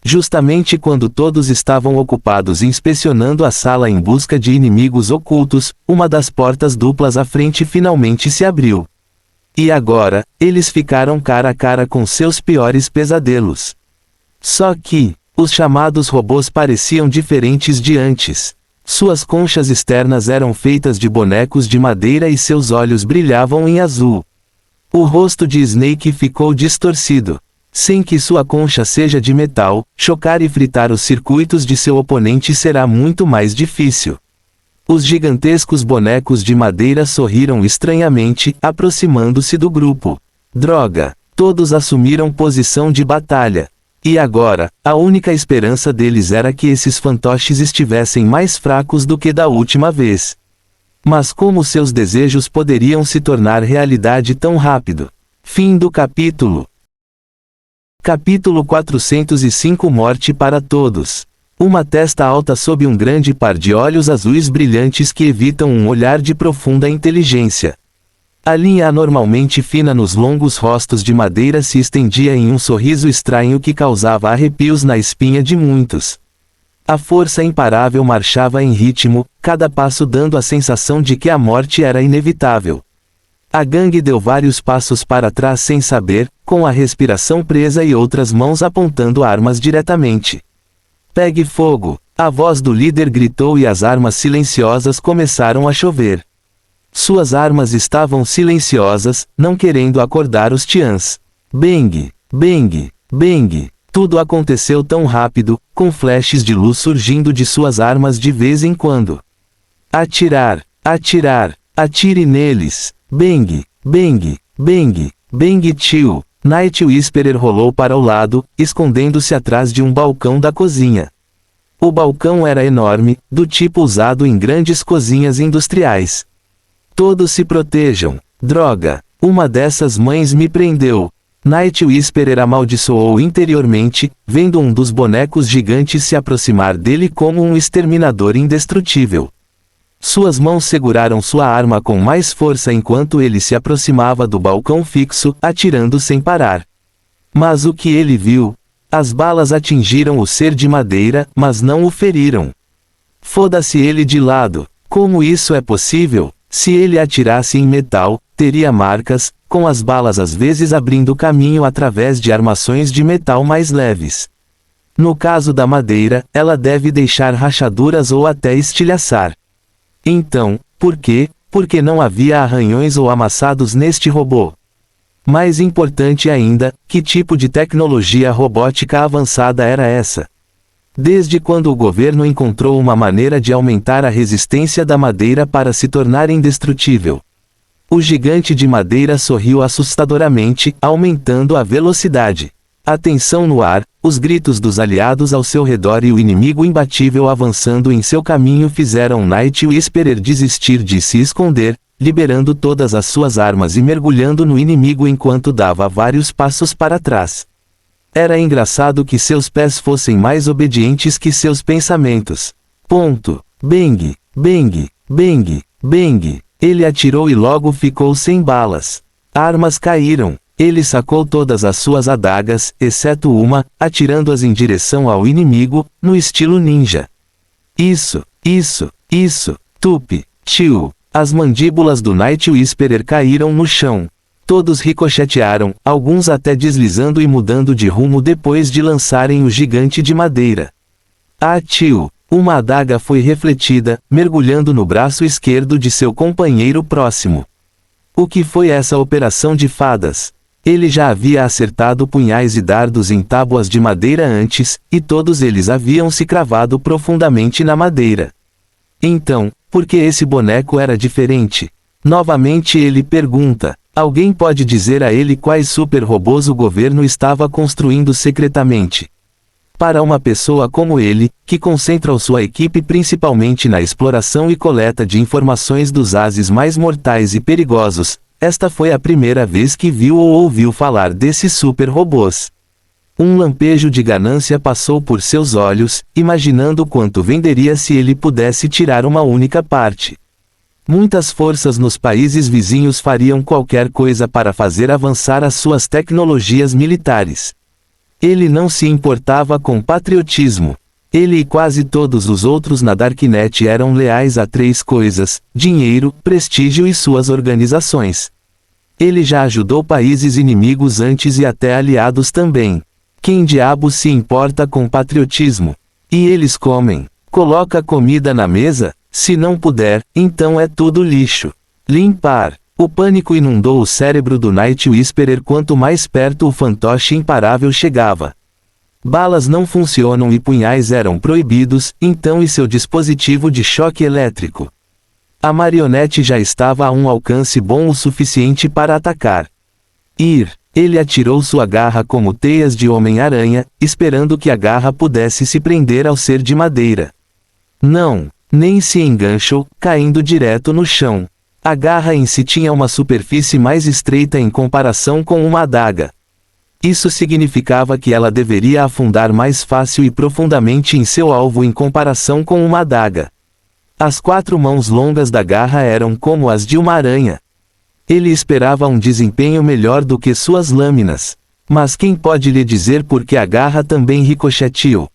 Justamente quando todos estavam ocupados inspecionando a sala em busca de inimigos ocultos, uma das portas duplas à frente finalmente se abriu. E agora, eles ficaram cara a cara com seus piores pesadelos. Só que, os chamados robôs pareciam diferentes de antes. Suas conchas externas eram feitas de bonecos de madeira e seus olhos brilhavam em azul. O rosto de Snake ficou distorcido. Sem que sua concha seja de metal, chocar e fritar os circuitos de seu oponente será muito mais difícil. Os gigantescos bonecos de madeira sorriram estranhamente, aproximando-se do grupo. Droga! Todos assumiram posição de batalha. E agora, a única esperança deles era que esses fantoches estivessem mais fracos do que da última vez. Mas como seus desejos poderiam se tornar realidade tão rápido? Fim do capítulo. Capítulo 405 Morte para todos. Uma testa alta sob um grande par de olhos azuis brilhantes que evitam um olhar de profunda inteligência. A linha anormalmente fina nos longos rostos de madeira se estendia em um sorriso estranho que causava arrepios na espinha de muitos. A força imparável marchava em ritmo, cada passo dando a sensação de que a morte era inevitável. A gangue deu vários passos para trás sem saber, com a respiração presa e outras mãos apontando armas diretamente. Pegue fogo! A voz do líder gritou e as armas silenciosas começaram a chover. Suas armas estavam silenciosas, não querendo acordar os Tians. Bang! Bang! Bang! Tudo aconteceu tão rápido, com flashes de luz surgindo de suas armas de vez em quando. Atirar! Atirar! Atire neles! Bang! Bang! Bang! Bang! Tio! Night Whisperer rolou para o lado, escondendo-se atrás de um balcão da cozinha. O balcão era enorme, do tipo usado em grandes cozinhas industriais. Todos se protejam. Droga! Uma dessas mães me prendeu. Night Whisperer amaldiçoou interiormente, vendo um dos bonecos gigantes se aproximar dele como um exterminador indestrutível. Suas mãos seguraram sua arma com mais força enquanto ele se aproximava do balcão fixo, atirando sem parar. Mas o que ele viu? As balas atingiram o ser de madeira, mas não o feriram. Foda-se ele de lado. Como isso é possível? Se ele atirasse em metal, teria marcas, com as balas às vezes abrindo caminho através de armações de metal mais leves. No caso da madeira, ela deve deixar rachaduras ou até estilhaçar. Então, por quê? Porque não havia arranhões ou amassados neste robô. Mais importante ainda, que tipo de tecnologia robótica avançada era essa? Desde quando o governo encontrou uma maneira de aumentar a resistência da madeira para se tornar indestrutível? O gigante de madeira sorriu assustadoramente, aumentando a velocidade. A tensão no ar, os gritos dos aliados ao seu redor e o inimigo imbatível avançando em seu caminho fizeram Night Whisperer desistir de se esconder, liberando todas as suas armas e mergulhando no inimigo enquanto dava vários passos para trás. Era engraçado que seus pés fossem mais obedientes que seus pensamentos. Ponto. Bang, bang, bang, bang. Ele atirou e logo ficou sem balas. Armas caíram. Ele sacou todas as suas adagas, exceto uma, atirando-as em direção ao inimigo, no estilo ninja. Isso, tupi, tio. As mandíbulas do Night Whisperer caíram no chão. Todos ricochetearam, alguns até deslizando e mudando de rumo depois de lançarem o gigante de madeira. Ah, tio! Uma adaga foi refletida, mergulhando no braço esquerdo de seu companheiro próximo. O que foi essa operação de fadas? Ele já havia acertado punhais e dardos em tábuas de madeira antes, e todos eles haviam se cravado profundamente na madeira. Então, por que esse boneco era diferente? Novamente ele pergunta. Alguém pode dizer a ele quais super-robôs o governo estava construindo secretamente? Para uma pessoa como ele, que concentra sua equipe principalmente na exploração e coleta de informações dos ases mais mortais e perigosos, esta foi a primeira vez que viu ou ouviu falar desses super-robôs. Um lampejo de ganância passou por seus olhos, imaginando quanto venderia se ele pudesse tirar uma única parte. Muitas forças nos países vizinhos fariam qualquer coisa para fazer avançar as suas tecnologias militares. Ele não se importava com patriotismo. Ele e quase todos os outros na Darknet eram leais a três coisas: dinheiro, prestígio e suas organizações. Ele já ajudou países inimigos antes e até aliados também. Quem diabo se importa com patriotismo? E eles comem. Coloca comida na mesa? Se não puder, então é tudo lixo. Limpar. O pânico inundou o cérebro do Night Whisperer quanto mais perto o fantoche imparável chegava. Balas não funcionam e punhais eram proibidos, então e seu dispositivo de choque elétrico? A marionete já estava a um alcance bom o suficiente para atacar. Ele atirou sua garra como teias de Homem-Aranha, esperando que a garra pudesse se prender ao ser de madeira. Não, nem se enganchou, caindo direto no chão. A garra em si tinha uma superfície mais estreita em comparação com uma adaga. Isso significava que ela deveria afundar mais fácil e profundamente em seu alvo em comparação com uma adaga. As 4 mãos longas da garra eram como as de uma aranha. Ele esperava um desempenho melhor do que suas lâminas. Mas quem pode lhe dizer por que a garra também ricocheteou?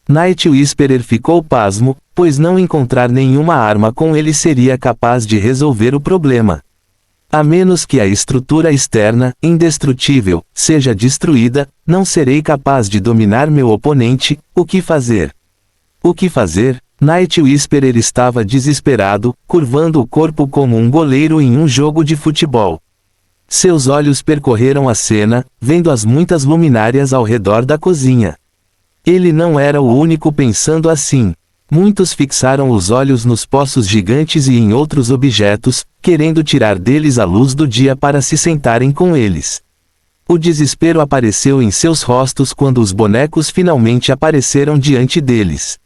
Night Whisperer ficou pasmo, pois não encontrar nenhuma arma com ele seria capaz de resolver o problema. A menos que a estrutura externa, indestrutível, seja destruída, não serei capaz de dominar meu oponente. O que fazer? O que fazer? Night Whisperer estava desesperado, curvando o corpo como um goleiro em um jogo de futebol. Seus olhos percorreram a cena, vendo as muitas luminárias ao redor da cozinha. Ele não era o único pensando assim. Muitos fixaram os olhos nos poços gigantes e em outros objetos, querendo tirar deles a luz do dia para se sentarem com eles. O desespero apareceu em seus rostos quando os bonecos finalmente apareceram diante deles.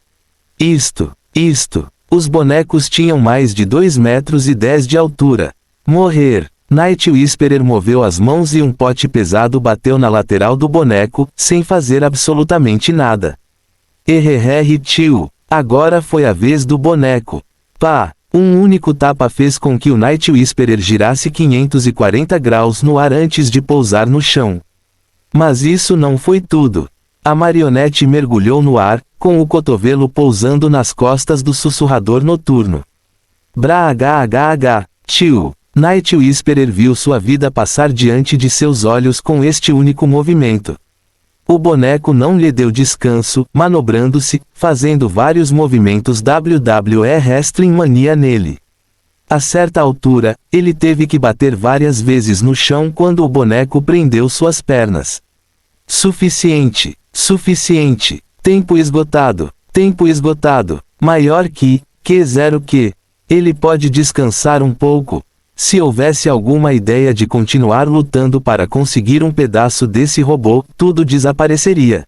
Os bonecos tinham mais de 2,10 metros de altura. Morrer. Night Whisperer moveu as mãos e um pote pesado bateu na lateral do boneco, sem fazer absolutamente nada. Tio. Agora foi a vez do boneco. Pá! Um único tapa fez com que o Night Whisperer girasse 540 graus no ar antes de pousar no chão. Mas isso não foi tudo. A marionete mergulhou no ar, com o cotovelo pousando nas costas do sussurrador noturno. Tio. Night Whisperer viu sua vida passar diante de seus olhos com este único movimento. O boneco não lhe deu descanso, manobrando-se, fazendo vários movimentos WWE Wrestling Mania nele. A certa altura, ele teve que bater várias vezes no chão quando o boneco prendeu suas pernas. Suficiente. Tempo esgotado. Maior que, Q0 que. Ele pode descansar um pouco. Se houvesse alguma ideia de continuar lutando para conseguir um pedaço desse robô, tudo desapareceria.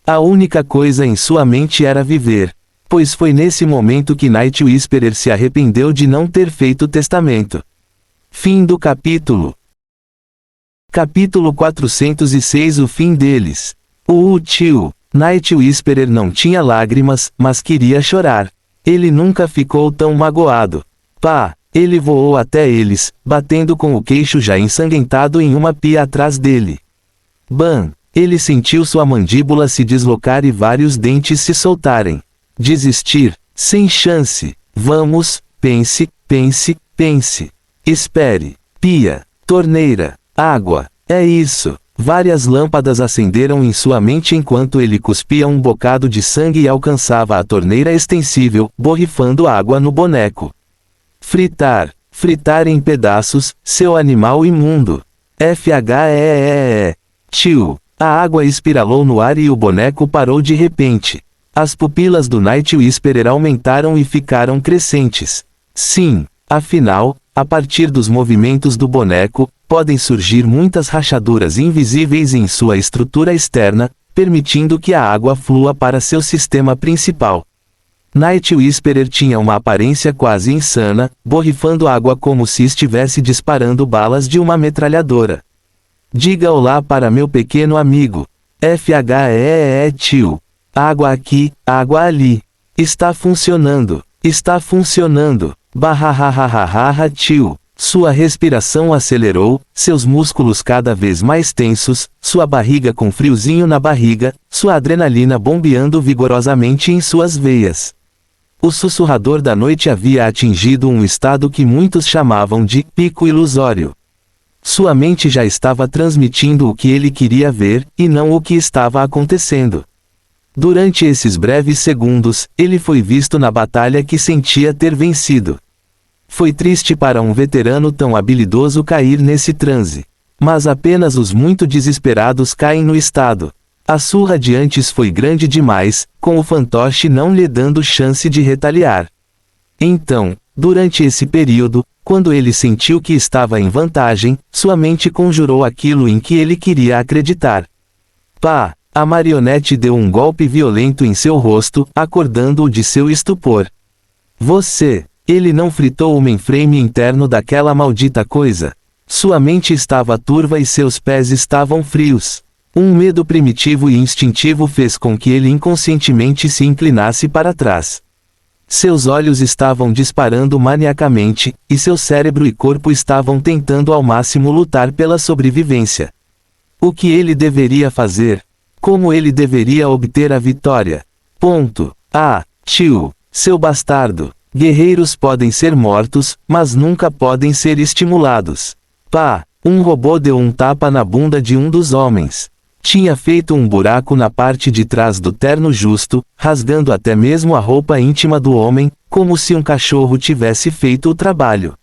A única coisa em sua mente era viver. Pois foi nesse momento que Night Whisperer se arrependeu de não ter feito o testamento. Fim do capítulo. Capítulo 406. O fim deles. Tio. Night Whisperer não tinha lágrimas, mas queria chorar. Ele nunca ficou tão magoado. Ele voou até eles, batendo com o queixo já ensanguentado em uma pia atrás dele. Bam! Ele sentiu sua mandíbula se deslocar e vários dentes se soltarem. Desistir? Sem chance. Vamos, pense. Espere. Pia. Torneira. Água. É isso. Várias lâmpadas acenderam em sua mente enquanto ele cuspia um bocado de sangue e alcançava a torneira extensível, borrifando água no boneco. Fritar em pedaços, seu animal imundo. Tio. A água espiralou no ar e o boneco parou de repente. As pupilas do Night Whisperer aumentaram e ficaram crescentes. Sim, afinal, a partir dos movimentos do boneco, podem surgir muitas rachaduras invisíveis em sua estrutura externa, permitindo que a água flua para seu sistema principal. Night Whisperer tinha uma aparência quase insana, borrifando água como se estivesse disparando balas de uma metralhadora. Diga olá para meu pequeno amigo. Tio. Água aqui, água ali. Está funcionando. Tio. Sua respiração acelerou, seus músculos cada vez mais tensos, sua barriga com friozinho na barriga, sua adrenalina bombeando vigorosamente em suas veias. O sussurrador da noite havia atingido um estado que muitos chamavam de pico ilusório. Sua mente já estava transmitindo o que ele queria ver, e não o que estava acontecendo. Durante esses breves segundos, ele foi visto na batalha que sentia ter vencido. Foi triste para um veterano tão habilidoso cair nesse transe. Mas apenas os muito desesperados caem no estado. A surra de antes foi grande demais, com o fantoche não lhe dando chance de retaliar. Então, durante esse período, quando ele sentiu que estava em vantagem, sua mente conjurou aquilo em que ele queria acreditar. Pá! A marionete deu um golpe violento em seu rosto, acordando-o de seu estupor. Você! Ele não fritou o mainframe interno daquela maldita coisa. Sua mente estava turva e seus pés estavam frios. Um medo primitivo e instintivo fez com que ele inconscientemente se inclinasse para trás. Seus olhos estavam disparando maniacamente, e seu cérebro e corpo estavam tentando ao máximo lutar pela sobrevivência. O que ele deveria fazer? Como ele deveria obter a vitória? Ponto. Ah, tio, seu bastardo. Guerreiros podem ser mortos, mas nunca podem ser estimulados. Pá! Um robô deu um tapa na bunda de um dos homens. Tinha feito um buraco na parte de trás do terno justo, rasgando até mesmo a roupa íntima do homem, como se um cachorro tivesse feito o trabalho.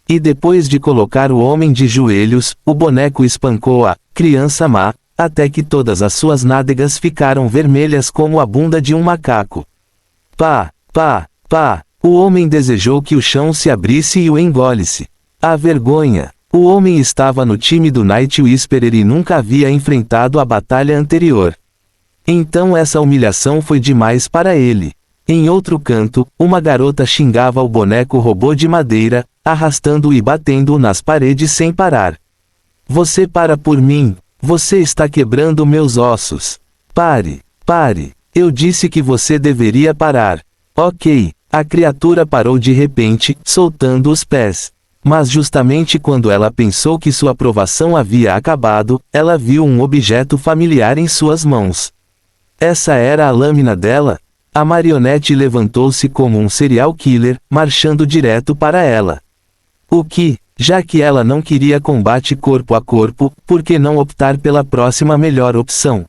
E depois de colocar o homem de joelhos, o boneco espancou a criança má, até que todas as suas nádegas ficaram vermelhas como a bunda de um macaco. Pá, pá, pá! O homem desejou que o chão se abrisse e o engolisse. A vergonha! O homem estava no time do Night Whisperer e nunca havia enfrentado a batalha anterior. Então essa humilhação foi demais para ele. Em outro canto, uma garota xingava o boneco robô de madeira, arrastando-o e batendo-o nas paredes sem parar. Você para por mim! Você está quebrando meus ossos! Pare! Pare! Eu disse que você deveria parar. Ok. A criatura parou de repente, soltando os pés. Mas justamente quando ela pensou que sua aprovação havia acabado, ela viu um objeto familiar em suas mãos. Essa era a lâmina dela? A marionete levantou-se como um serial killer, marchando direto para ela. O que? Já que ela não queria combate corpo a corpo, por que não optar pela próxima melhor opção?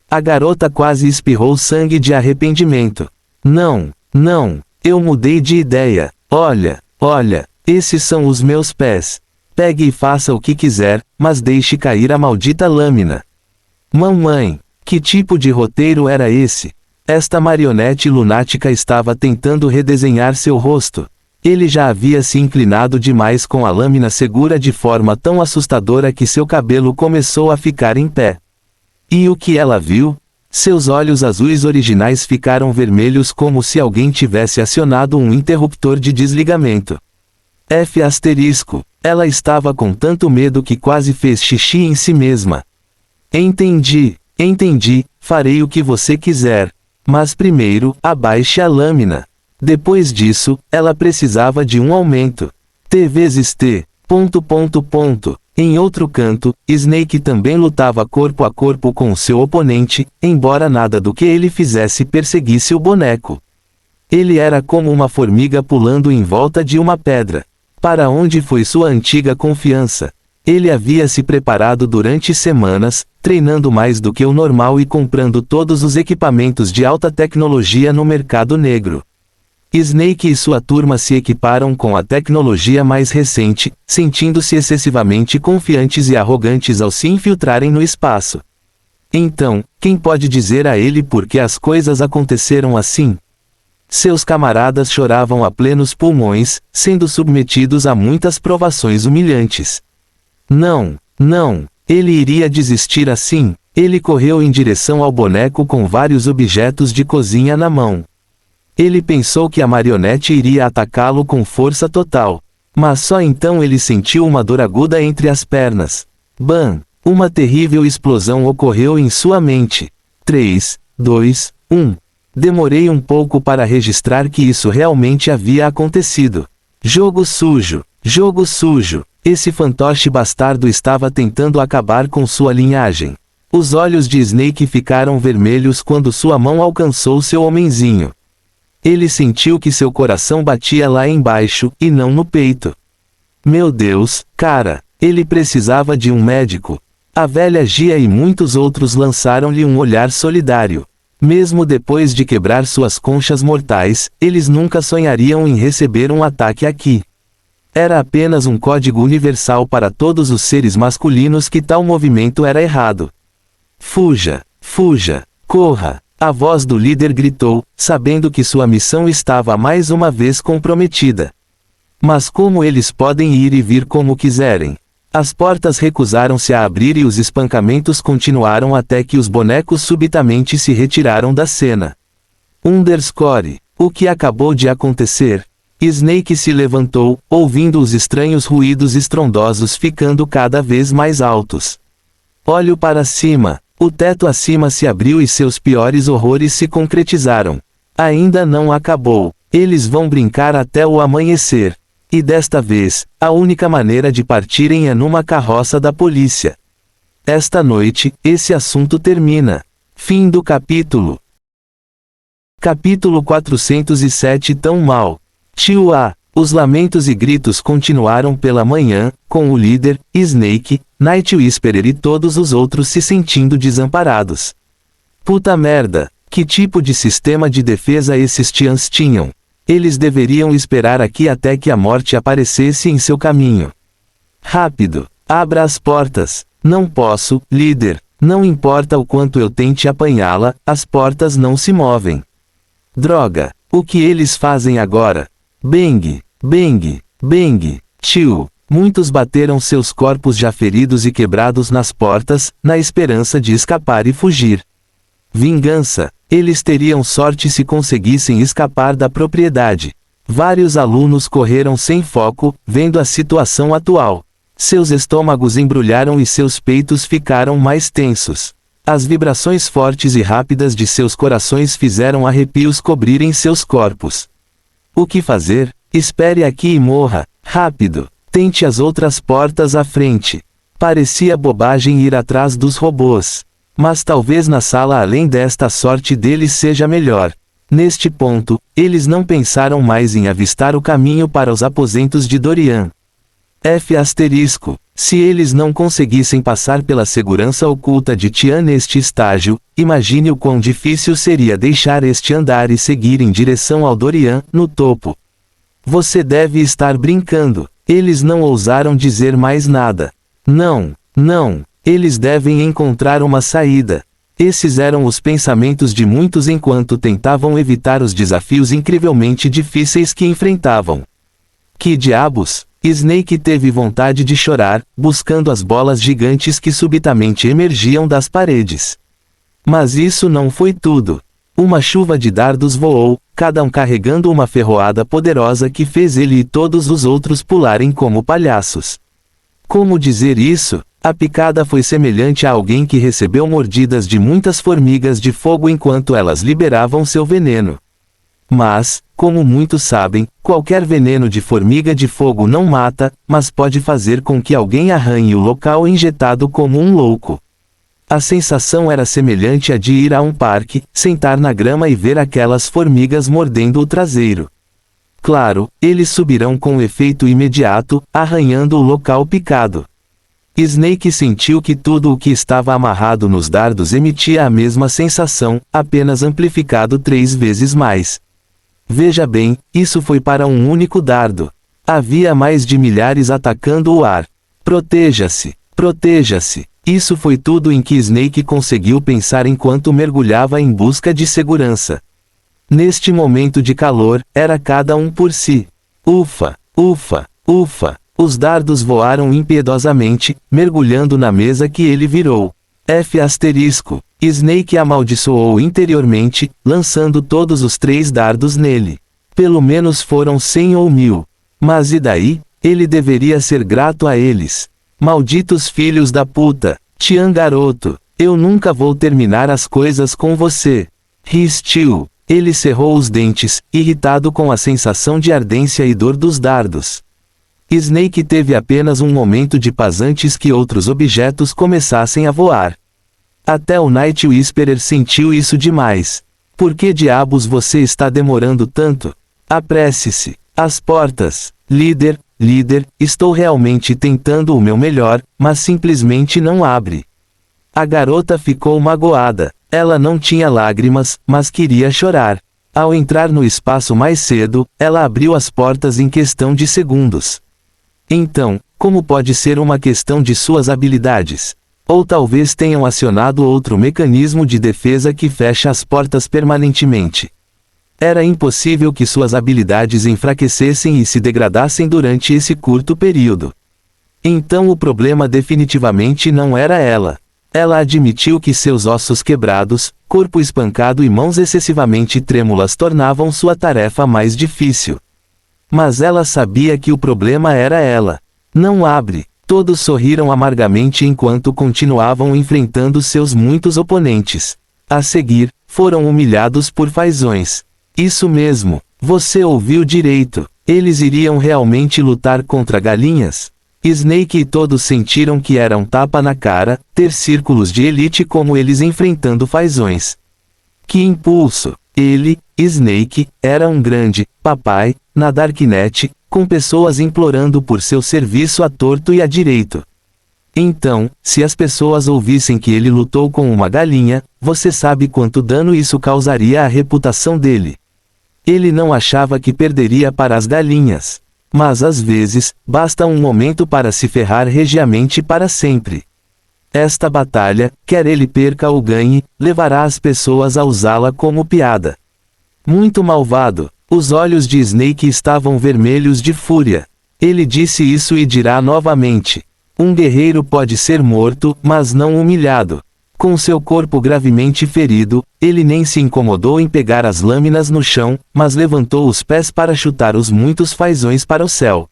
A garota quase espirrou sangue de arrependimento. Não, não, eu mudei de ideia. Olha, olha. Esses são os meus pés. Pegue e faça o que quiser, mas deixe cair a maldita lâmina. Mamãe, que tipo de roteiro era esse? Esta marionete lunática estava tentando redesenhar seu rosto. Ele já havia se inclinado demais com a lâmina segura de forma tão assustadora que seu cabelo começou a ficar em pé. E o que ela viu? Seus olhos azuis originais ficaram vermelhos como se alguém tivesse acionado um interruptor de desligamento. F***. Ela estava com tanto medo que quase fez xixi em si mesma. Entendi, farei o que você quiser. Mas primeiro, abaixe a lâmina. Depois disso, ela precisava de um aumento. T vezes T. ... Em outro canto, Snake também lutava corpo a corpo com seu oponente, embora nada do que ele fizesse perseguisse o boneco. Ele era como uma formiga pulando em volta de uma pedra. Para onde foi sua antiga confiança? Ele havia se preparado durante semanas, treinando mais do que o normal e comprando todos os equipamentos de alta tecnologia no mercado negro. Snake e sua turma se equiparam com a tecnologia mais recente, sentindo-se excessivamente confiantes e arrogantes ao se infiltrarem no espaço. Então, quem pode dizer a ele por que as coisas aconteceram assim? Seus camaradas choravam a plenos pulmões, sendo submetidos a muitas provações humilhantes. Não, ele iria desistir assim. Ele correu em direção ao boneco com vários objetos de cozinha na mão. Ele pensou que a marionete iria atacá-lo com força total. Mas só então ele sentiu uma dor aguda entre as pernas. Bam! Uma terrível explosão ocorreu em sua mente. 3, 2, 1. Demorei um pouco para registrar que isso realmente havia acontecido. Jogo sujo. Esse fantoche bastardo estava tentando acabar com sua linhagem. Os olhos de Snake ficaram vermelhos quando sua mão alcançou seu homenzinho. Ele sentiu que seu coração batia lá embaixo, e não no peito. Meu Deus, cara, ele precisava de um médico. A velha Gia e muitos outros lançaram-lhe um olhar solidário. Mesmo depois de quebrar suas conchas mortais, eles nunca sonhariam em receber um ataque aqui. Era apenas um código universal para todos os seres masculinos que tal movimento era errado. Fuja, fuja, corra! A voz do líder gritou, sabendo que sua missão estava mais uma vez comprometida. Mas como eles podem ir e vir como quiserem? As portas recusaram-se a abrir e os espancamentos continuaram até que os bonecos subitamente se retiraram da cena. Underscore. O que acabou de acontecer? Snake se levantou, ouvindo os estranhos ruídos estrondosos ficando cada vez mais altos. Olho para cima. O teto acima se abriu e seus piores horrores se concretizaram. Ainda não acabou. Eles vão brincar até o amanhecer. E desta vez, a única maneira de partirem é numa carroça da polícia. Esta noite, esse assunto termina. Fim do capítulo. Capítulo 407. Tão mal. Tio A. Os lamentos e gritos continuaram pela manhã, com o líder, Snake, Night Whisperer e todos os outros se sentindo desamparados. Puta merda, que tipo de sistema de defesa esses Tians tinham? Eles deveriam esperar aqui até que a morte aparecesse em seu caminho. Rápido, abra as portas. Não posso, líder, não importa o quanto eu tente apanhá-la, as portas não se movem. Droga, o que eles fazem agora? Bang, bang, bang, tio. Muitos bateram seus corpos já feridos e quebrados nas portas, na esperança de escapar e fugir. Vingança. Eles teriam sorte se conseguissem escapar da propriedade. Vários alunos correram sem foco, vendo a situação atual. Seus estômagos embrulharam e seus peitos ficaram mais tensos. As vibrações fortes e rápidas de seus corações fizeram arrepios cobrirem seus corpos. O que fazer? Espere aqui e morra, rápido. Tente as outras portas à frente. Parecia bobagem ir atrás dos robôs. Mas talvez na sala além desta a sorte deles seja melhor. Neste ponto, eles não pensaram mais em avistar o caminho para os aposentos de Dorian. Se eles não conseguissem passar pela segurança oculta de Tian neste estágio, imagine o quão difícil seria deixar este andar e seguir em direção ao Dorian, no topo. Você deve estar brincando. Eles não ousaram dizer mais nada. Não, não, eles devem encontrar uma saída. Esses eram os pensamentos de muitos enquanto tentavam evitar os desafios incrivelmente difíceis que enfrentavam. Que diabos? Snake teve vontade de chorar, buscando as bolas gigantes que subitamente emergiam das paredes. Mas isso não foi tudo. Uma chuva de dardos voou, cada um carregando uma ferroada poderosa que fez ele e todos os outros pularem como palhaços. Como dizer isso? A picada foi semelhante a alguém que recebeu mordidas de muitas formigas de fogo enquanto elas liberavam seu veneno. Mas, como muitos sabem, qualquer veneno de formiga de fogo não mata, mas pode fazer com que alguém arranhe o local injetado como um louco. A sensação era semelhante à de ir a um parque, sentar na grama e ver aquelas formigas mordendo o traseiro. Claro, eles subirão com efeito imediato, arranhando o local picado. Snake sentiu que tudo o que estava amarrado nos dardos emitia a mesma sensação, apenas amplificado 3 vezes mais. Veja bem, isso foi para um único dardo. Havia mais de milhares atacando o ar. Proteja-se, proteja-se. Isso foi tudo em que Snake conseguiu pensar enquanto mergulhava em busca de segurança. Neste momento de calor, era cada um por si. Ufa, ufa, ufa. Os dardos voaram impiedosamente, mergulhando na mesa que ele virou. Snake amaldiçoou interiormente, lançando todos os 3 dardos nele. Pelo menos foram 100 ou 1000. Mas e daí? Ele deveria ser grato a eles. Malditos filhos da puta. Tian garoto, eu nunca vou terminar as coisas com você. Tio. Ele cerrou os dentes, irritado com a sensação de ardência e dor dos dardos. Snake teve apenas um momento de paz antes que outros objetos começassem a voar. Até o Night Whisperer sentiu isso demais. Por que diabos você está demorando tanto? Apresse-se. As portas. Líder, estou realmente tentando o meu melhor, mas simplesmente não abre. A garota ficou magoada. Ela não tinha lágrimas, mas queria chorar. Ao entrar no espaço mais cedo, ela abriu as portas em questão de segundos. Então, como pode ser uma questão de suas habilidades? Ou talvez tenham acionado outro mecanismo de defesa que fecha as portas permanentemente. Era impossível que suas habilidades enfraquecessem e se degradassem durante esse curto período. Então o problema definitivamente não era ela. Ela admitiu que seus ossos quebrados, corpo espancado e mãos excessivamente trêmulas tornavam sua tarefa mais difícil. Mas ela sabia que o problema era ela. Não abre. Todos sorriram amargamente enquanto continuavam enfrentando seus muitos oponentes. A seguir, foram humilhados por fazões. Isso mesmo, você ouviu direito. Eles iriam realmente lutar contra galinhas? Snake e todos sentiram que era um tapa na cara, ter círculos de elite como eles enfrentando fazões. Que impulso! Ele, Snake, era um grande papai na Darknet, com pessoas implorando por seu serviço à torto e à direito. Então, se as pessoas ouvissem que ele lutou com uma galinha, você sabe quanto dano isso causaria à reputação dele. Ele não achava que perderia para as galinhas. Mas às vezes, basta um momento para se ferrar regiamente para sempre. Esta batalha, quer ele perca ou ganhe, levará as pessoas a usá-la como piada. Muito malvado. Os olhos de Snake estavam vermelhos de fúria. Ele disse isso e dirá novamente. Um guerreiro pode ser morto, mas não humilhado. Com seu corpo gravemente ferido, ele nem se incomodou em pegar as lâminas no chão, mas levantou os pés para chutar os muitos fazões para o céu.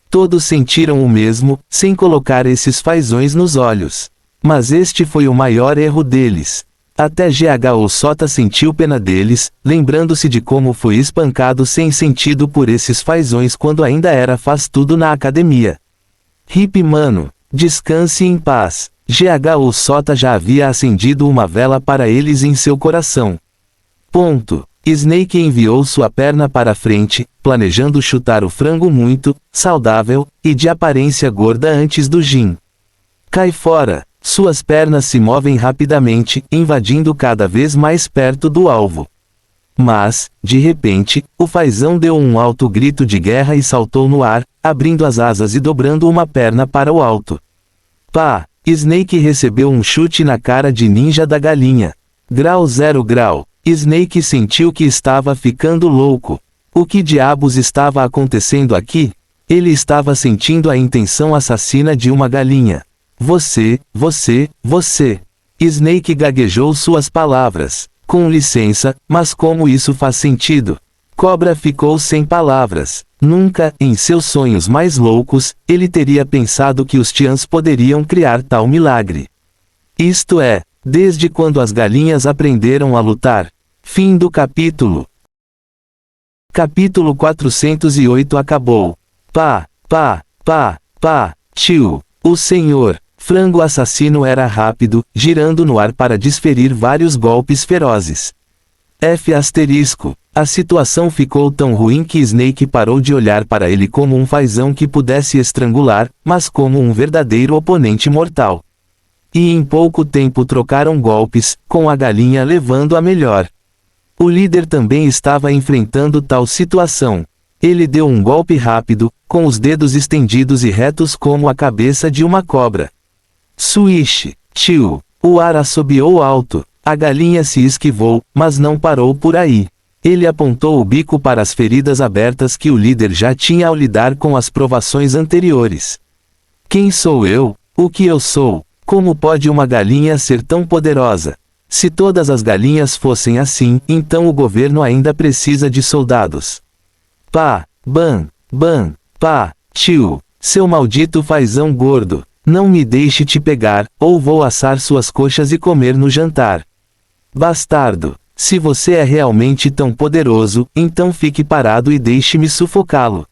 Todos sentiram o mesmo, sem colocar esses fazões nos olhos. Mas este foi o maior erro deles. Até GHO Sota sentiu pena deles, lembrando-se de como foi espancado sem sentido por esses fazões quando ainda era faz tudo na academia. Hip mano, descanse em paz. GHO Sota já havia acendido uma vela para eles em seu coração. Ponto. Snake enviou sua perna para frente, planejando chutar o frango muito saudável e de aparência gorda antes do gin. Cai fora. Suas pernas se movem rapidamente, invadindo cada vez mais perto do alvo. Mas, de repente, o fazão deu um alto grito de guerra e saltou no ar, abrindo as asas e dobrando uma perna para o alto. Pá! Snake recebeu um chute na cara de ninja da galinha. Grau 0 grau. Snake sentiu que estava ficando louco. O que diabos estava acontecendo aqui? Ele estava sentindo a intenção assassina de uma galinha. Você. Snake gaguejou suas palavras. Com licença, mas como isso faz sentido? Cobra ficou sem palavras. Nunca, em seus sonhos mais loucos, ele teria pensado que os Tians poderiam criar tal milagre. Isto é, desde quando as galinhas aprenderam a lutar. Fim do capítulo. Capítulo 408 acabou. Tio. O senhor frango assassino era rápido, girando no ar para desferir vários golpes ferozes. A situação ficou tão ruim que Snake parou de olhar para ele como um fazão que pudesse estrangular, mas como um verdadeiro oponente mortal. E em pouco tempo trocaram golpes, com a galinha levando a melhor. O líder também estava enfrentando tal situação. Ele deu um golpe rápido, com os dedos estendidos e retos como a cabeça de uma cobra. Swish, tio. O ar assobiou alto. A galinha se esquivou, mas não parou por aí. Ele apontou o bico para as feridas abertas que o líder já tinha ao lidar com as provações anteriores. Quem sou eu? O que eu sou? Como pode uma galinha ser tão poderosa? Se todas as galinhas fossem assim, então o governo ainda precisa de soldados. Tio. Seu maldito fazão gordo. Não me deixe te pegar, ou vou assar suas coxas e comer no jantar. Bastardo. Se você é realmente tão poderoso, então fique parado e deixe-me sufocá-lo.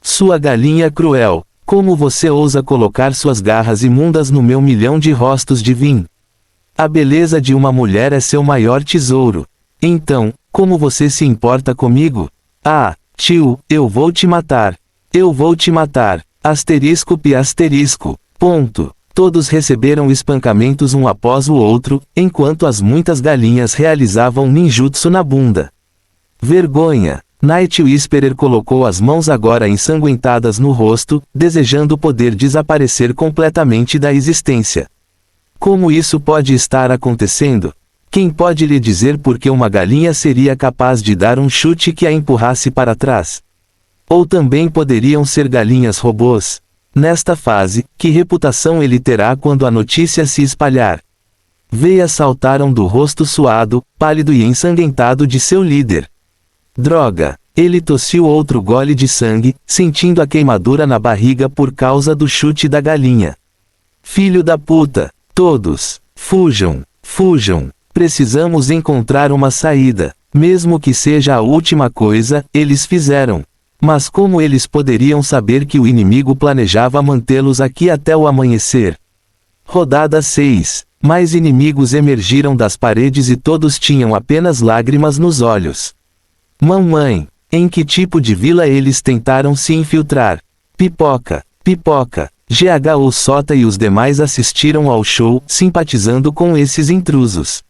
Sua galinha cruel, como você ousa colocar suas garras imundas no meu milhão de rostos de vinho? A beleza de uma mulher é seu maior tesouro. Então, como você se importa comigo? Ah, tio, eu vou te matar. Eu vou te matar. Asterisco pi asterisco. Ponto. Todos receberam espancamentos um após o outro, enquanto as muitas galinhas realizavam ninjutsu na bunda. Vergonha. Night Whisperer colocou as mãos agora ensanguentadas no rosto, desejando poder desaparecer completamente da existência. Como isso pode estar acontecendo? Quem pode lhe dizer por que uma galinha seria capaz de dar um chute que a empurrasse para trás? Ou também poderiam ser galinhas robôs? Nesta fase, que reputação ele terá quando a notícia se espalhar? Veias saltaram do rosto suado, pálido e ensanguentado de seu líder. Droga! Ele tossiu outro gole de sangue, sentindo a queimadura na barriga por causa do chute da galinha. Filho da puta! Todos! Fujam! Fujam! Precisamos encontrar uma saída. Mesmo que seja a última coisa, eles fizeram. Mas como eles poderiam saber que o inimigo planejava mantê-los aqui até o amanhecer? Rodada 6. Mais inimigos emergiram das paredes e todos tinham apenas lágrimas nos olhos. Mamãe! Em que tipo de vila eles tentaram se infiltrar? Pipoca! Pipoca! GHO Sota e os demais assistiram ao show, simpatizando com esses intrusos.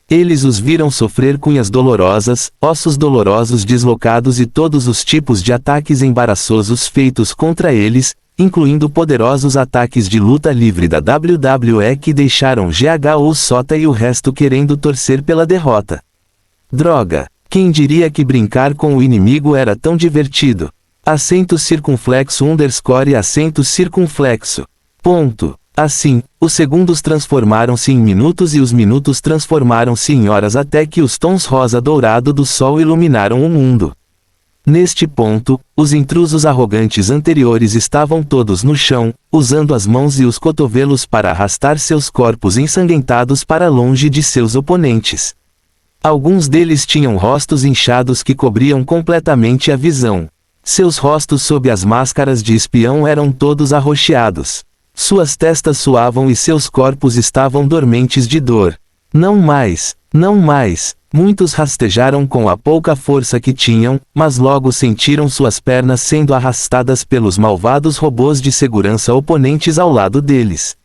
Eles os viram sofrer cunhas dolorosas, ossos dolorosos deslocados e todos os tipos de ataques embaraçosos feitos contra eles, incluindo poderosos ataques de luta livre da WWE que deixaram GHO Sota e o resto querendo torcer pela derrota. Droga! Quem diria que brincar com o inimigo era tão divertido? Acento circunflexo _ acento circunflexo. Ponto. Assim, os segundos transformaram-se em minutos e os minutos transformaram-se em horas até que os tons rosa dourado do sol iluminaram o mundo. Neste ponto, os intrusos arrogantes anteriores estavam todos no chão, usando as mãos e os cotovelos para arrastar seus corpos ensanguentados para longe de seus oponentes. Alguns deles tinham rostos inchados que cobriam completamente a visão. Seus rostos sob as máscaras de espião eram todos arroxeados. Suas testas suavam e seus corpos estavam dormentes de dor. Não mais, não mais. Muitos rastejaram com a pouca força que tinham, mas logo sentiram suas pernas sendo arrastadas pelos malvados robôs de segurança oponentes ao lado deles.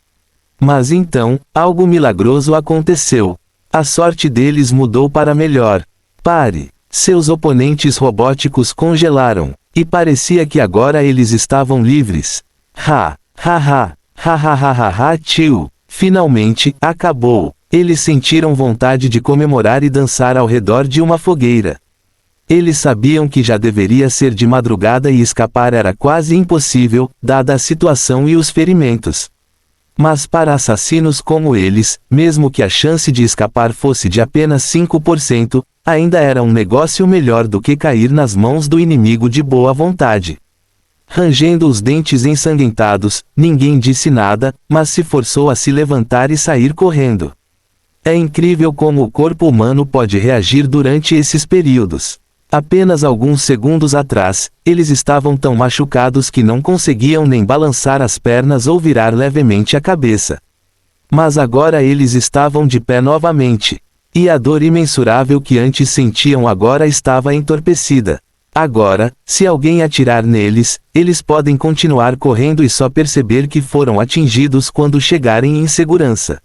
Mas então, algo milagroso aconteceu. A sorte deles mudou para melhor. Pare! Seus oponentes robóticos congelaram, e parecia que agora eles estavam livres. Ha! Ha ha! Ha ha ha ha ha tio! Finalmente, acabou! Eles sentiram vontade de comemorar e dançar ao redor de uma fogueira. Eles sabiam que já deveria ser de madrugada e escapar era quase impossível, dada a situação e os ferimentos. Mas para assassinos como eles, mesmo que a chance de escapar fosse de apenas 5%, ainda era um negócio melhor do que cair nas mãos do inimigo de boa vontade. Rangendo os dentes ensanguentados, ninguém disse nada, mas se forçou a se levantar e sair correndo. É incrível como o corpo humano pode reagir durante esses períodos. Apenas alguns segundos atrás, eles estavam tão machucados que não conseguiam nem balançar as pernas ou virar levemente a cabeça. Mas agora eles estavam de pé novamente. E a dor imensurável que antes sentiam agora estava entorpecida. Agora, se alguém atirar neles, eles podem continuar correndo e só perceber que foram atingidos quando chegarem em segurança.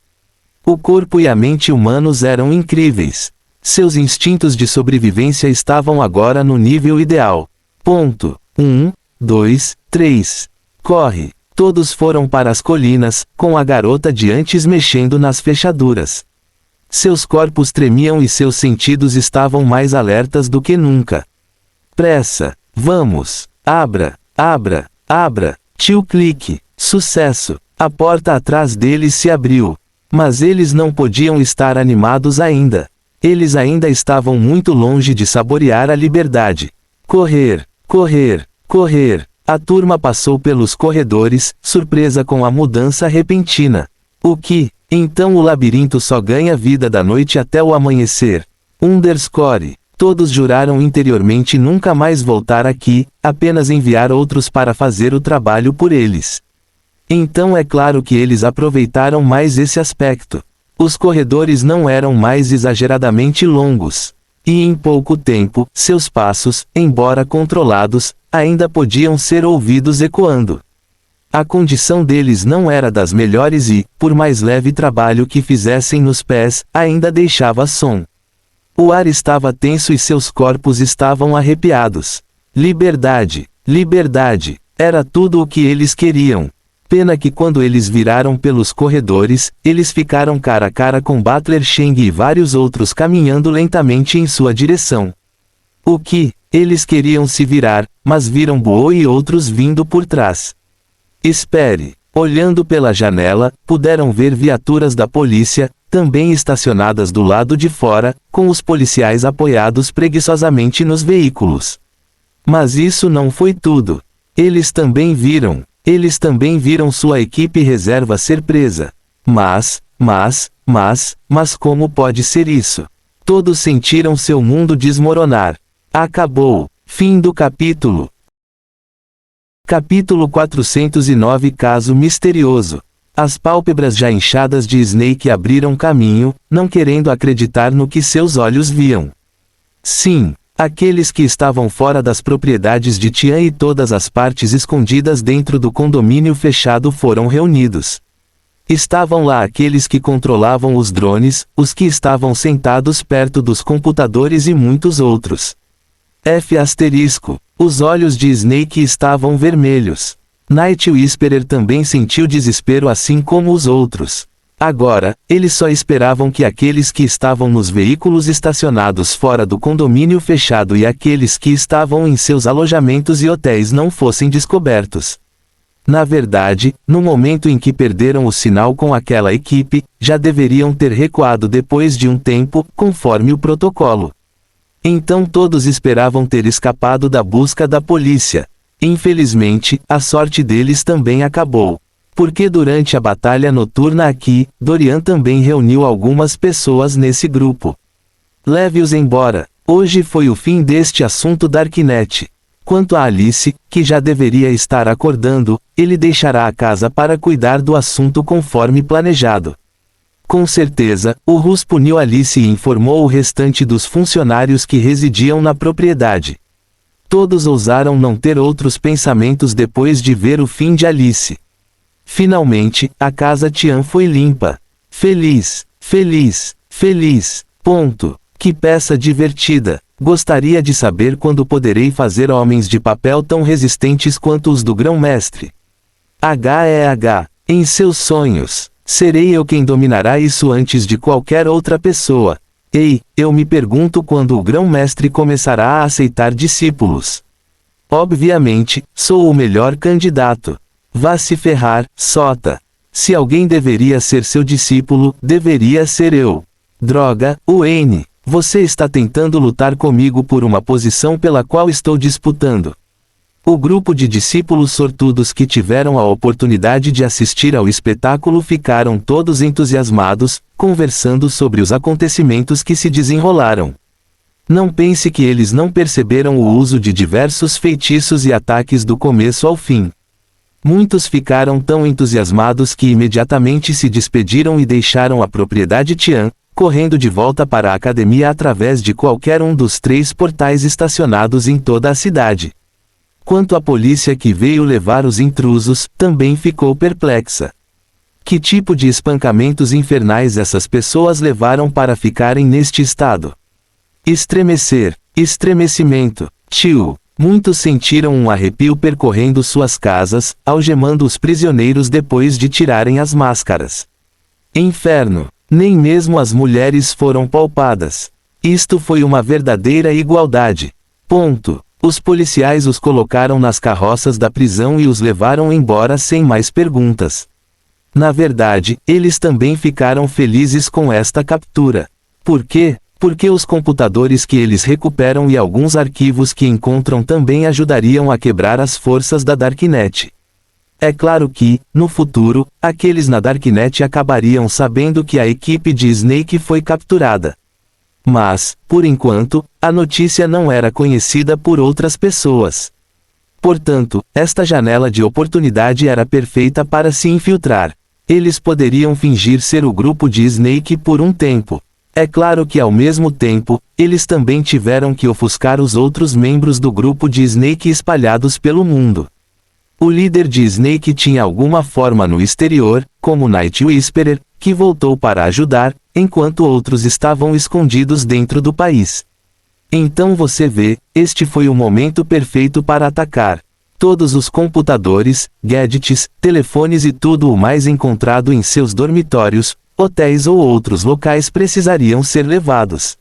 O corpo e a mente humanos eram incríveis. Seus instintos de sobrevivência estavam agora no nível ideal. Ponto. 1, 2, 3. Corre! Todos foram para as colinas, com a garota de antes mexendo nas fechaduras. Seus corpos tremiam e seus sentidos estavam mais alertas do que nunca. Pressa! Vamos! Abra! Abra! Abra! Tio Clique! Sucesso! A porta atrás deles se abriu. Mas eles não podiam estar animados ainda. Eles ainda estavam muito longe de saborear a liberdade. Correr! Correr! Correr! A turma passou pelos corredores, surpresa com a mudança repentina. O que? Então o labirinto só ganha vida da noite até o amanhecer. Underscore. Todos juraram interiormente nunca mais voltar aqui, apenas enviar outros para fazer o trabalho por eles. Então é claro que eles aproveitaram mais esse aspecto. Os corredores não eram mais exageradamente longos. E em pouco tempo, seus passos, embora controlados, ainda podiam ser ouvidos ecoando. A condição deles não era das melhores e, por mais leve trabalho que fizessem nos pés, ainda deixava som. O ar estava tenso e seus corpos estavam arrepiados. Liberdade, liberdade, era tudo o que eles queriam. Pena que quando eles viraram pelos corredores, eles ficaram cara a cara com Butler Cheng e vários outros caminhando lentamente em sua direção. O que? Eles queriam se virar, mas viram Bo e outros vindo por trás. Espere. Olhando pela janela, puderam ver viaturas da polícia, também estacionadas do lado de fora, com os policiais apoiados preguiçosamente nos veículos. Mas isso não foi tudo. Eles também viram sua equipe reserva ser presa. Mas como pode ser isso? Todos sentiram seu mundo desmoronar. Acabou. Fim do capítulo. Capítulo 409 Caso Misterioso. As pálpebras já inchadas de Snake abriram caminho, não querendo acreditar no que seus olhos viam. Sim, aqueles que estavam fora das propriedades de Tian e todas as partes escondidas dentro do condomínio fechado foram reunidos. Estavam lá aqueles que controlavam os drones, os que estavam sentados perto dos computadores e muitos outros. Os olhos de Snake estavam vermelhos. Night Whisperer também sentiu desespero assim como os outros. Agora, eles só esperavam que aqueles que estavam nos veículos estacionados fora do condomínio fechado e aqueles que estavam em seus alojamentos e hotéis não fossem descobertos. Na verdade, no momento em que perderam o sinal com aquela equipe, já deveriam ter recuado depois de um tempo, conforme o protocolo. Então todos esperavam ter escapado da busca da polícia. Infelizmente, a sorte deles também acabou. Porque durante a batalha noturna aqui, Dorian também reuniu algumas pessoas nesse grupo. Leve-os embora. Hoje foi o fim deste assunto Darknet. Quanto a Alice, que já deveria estar acordando, ele deixará a casa para cuidar do assunto conforme planejado. Com certeza, o Rus puniu Alice e informou o restante dos funcionários que residiam na propriedade. Todos ousaram não ter outros pensamentos depois de ver o fim de Alice. Finalmente, a casa Tian foi limpa. Feliz. Ponto. Que peça divertida. Gostaria de saber quando poderei fazer homens de papel tão resistentes quanto os do Grão-Mestre. Em seus sonhos. Serei eu quem dominará isso antes de qualquer outra pessoa. Ei, eu me pergunto quando o Grão-Mestre começará a aceitar discípulos. Obviamente, sou o melhor candidato. Vá se ferrar, Sota. Se alguém deveria ser seu discípulo, deveria ser eu. Droga, Wayne. Você está tentando lutar comigo por uma posição pela qual estou disputando. O grupo de discípulos sortudos que tiveram a oportunidade de assistir ao espetáculo ficaram todos entusiasmados, conversando sobre os acontecimentos que se desenrolaram. Não pense que eles não perceberam o uso de diversos feitiços e ataques do começo ao fim. Muitos ficaram tão entusiasmados que imediatamente se despediram e deixaram a propriedade Tian, correndo de volta para a academia através de qualquer um dos 3 portais estacionados em toda a cidade. Quanto à polícia que veio levar os intrusos, também ficou perplexa. Que tipo de espancamentos infernais essas pessoas levaram para ficarem neste estado? Estremecimento. Muitos sentiram um arrepio percorrendo suas casas, algemando os prisioneiros depois de tirarem as máscaras. Inferno. Nem mesmo as mulheres foram poupadas. Isto foi uma verdadeira igualdade. Ponto. Os policiais os colocaram nas carroças da prisão e os levaram embora sem mais perguntas. Na verdade, eles também ficaram felizes com esta captura. Por quê? Porque os computadores que eles recuperam e alguns arquivos que encontram também ajudariam a quebrar as forças da Darknet. É claro que, no futuro, aqueles na Darknet acabariam sabendo que a equipe de Snake foi capturada. Mas, por enquanto, a notícia não era conhecida por outras pessoas. Portanto, esta janela de oportunidade era perfeita para se infiltrar. Eles poderiam fingir ser o grupo de Snake por um tempo. É claro que ao mesmo tempo, eles também tiveram que ofuscar os outros membros do grupo de Snake espalhados pelo mundo. O líder de Snake tinha alguma forma no exterior, como Night Whisperer, que voltou para ajudar, enquanto outros estavam escondidos dentro do país. Então você vê, este foi o momento perfeito para atacar. Todos os computadores, gadgets, telefones e tudo o mais encontrado em seus dormitórios, hotéis ou outros locais precisariam ser levados.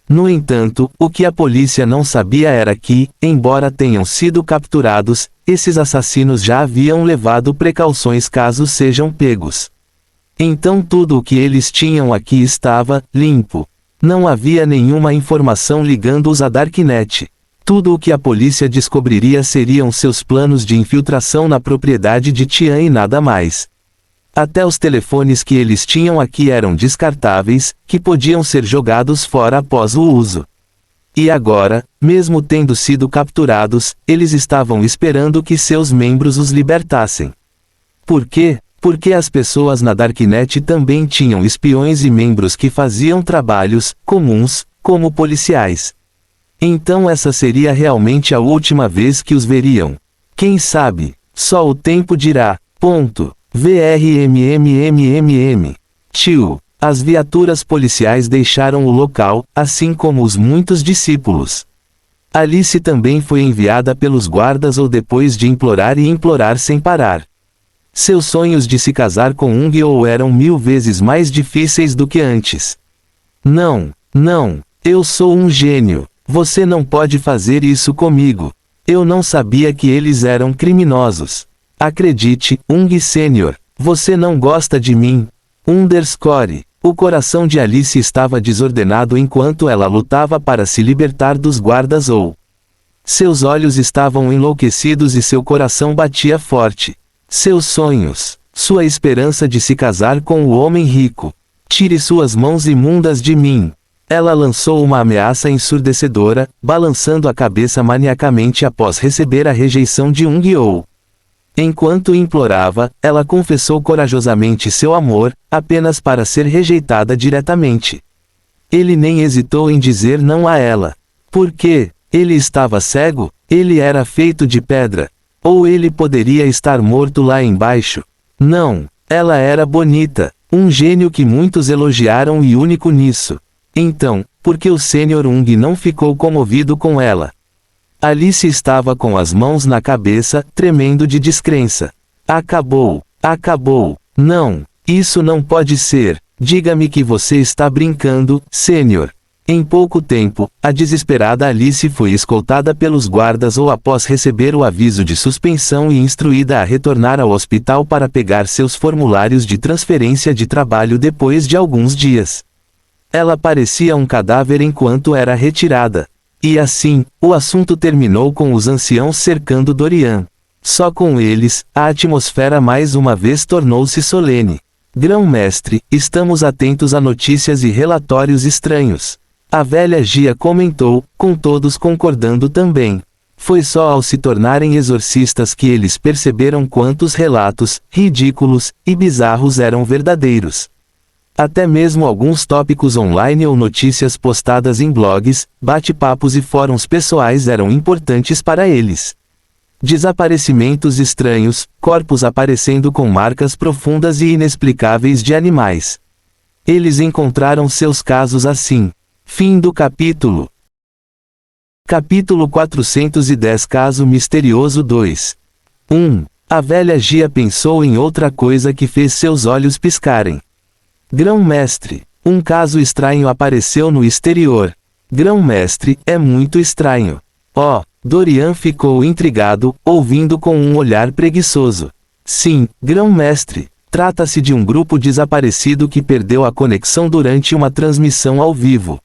No entanto, o que a polícia não sabia era que, embora tenham sido capturados, esses assassinos já haviam levado precauções caso sejam pegos. Então tudo o que eles tinham aqui estava limpo. Não havia nenhuma informação ligando-os à Darknet. Tudo o que a polícia descobriria seriam seus planos de infiltração na propriedade de Tian e nada mais. Até os telefones que eles tinham aqui eram descartáveis, que podiam ser jogados fora após o uso. E agora, mesmo tendo sido capturados, eles estavam esperando que seus membros os libertassem. Por quê? Porque as pessoas na Darknet também tinham espiões e membros que faziam trabalhos comuns, como policiais. Então essa seria realmente a última vez que os veriam. Quem sabe? Só o tempo dirá. VRMMMMM. Tio. As viaturas policiais deixaram o local, assim como os muitos discípulos. Alice também foi enviada pelos guardas ou depois de implorar e implorar sem parar. Seus sonhos de se casar com Ung-Oh eram 1000 vezes mais difíceis do que antes. Não, eu sou um gênio. Você não pode fazer isso comigo. Eu não sabia que eles eram criminosos. Acredite, Ung Sênior, você não gosta de mim. O coração de Alice estava desordenado enquanto ela lutava para se libertar dos guardas ou. Seus olhos estavam enlouquecidos e seu coração batia forte. Seus sonhos, sua esperança de se casar com o homem rico. Tire suas mãos imundas de mim. Ela lançou uma ameaça ensurdecedora, balançando a cabeça maniacamente após receber a rejeição de Ung-Oh. Enquanto implorava, ela confessou corajosamente seu amor, apenas para ser rejeitada diretamente. Ele nem hesitou em dizer não a ela. Por quê? Ele estava cego? Ele era feito de pedra? Ou ele poderia estar morto lá embaixo? Não, ela era bonita, um gênio que muitos elogiaram e único nisso. Então, por que o Sr. Ung não ficou comovido com ela? Alice estava com as mãos na cabeça, tremendo de descrença. Acabou. Não, isso não pode ser. Diga-me que você está brincando, Sênior. Em pouco tempo, a desesperada Alice foi escoltada pelos guardas ou após receber o aviso de suspensão e instruída a retornar ao hospital para pegar seus formulários de transferência de trabalho depois de alguns dias. Ela parecia um cadáver enquanto era retirada. E assim, o assunto terminou com os anciãos cercando Dorian. Só com eles, a atmosfera mais uma vez tornou-se solene. Grão-mestre, estamos atentos a notícias e relatórios estranhos. A velha Gia comentou, com todos concordando também. Foi só ao se tornarem exorcistas que eles perceberam quantos relatos, ridículos, e bizarros eram verdadeiros. Até mesmo alguns tópicos online ou notícias postadas em blogs, bate-papos e fóruns pessoais eram importantes para eles. Desaparecimentos estranhos, corpos aparecendo com marcas profundas e inexplicáveis de animais. Eles encontraram seus casos assim. Fim do capítulo. Capítulo 410 Caso Misterioso 2. 1. A velha Gia pensou em outra coisa que fez seus olhos piscarem. Grão-mestre. Um caso estranho apareceu no exterior. Grão-mestre, é muito estranho. Dorian ficou intrigado, ouvindo com um olhar preguiçoso. Sim, Grão-mestre. Trata-se de um grupo desaparecido que perdeu a conexão durante uma transmissão ao vivo.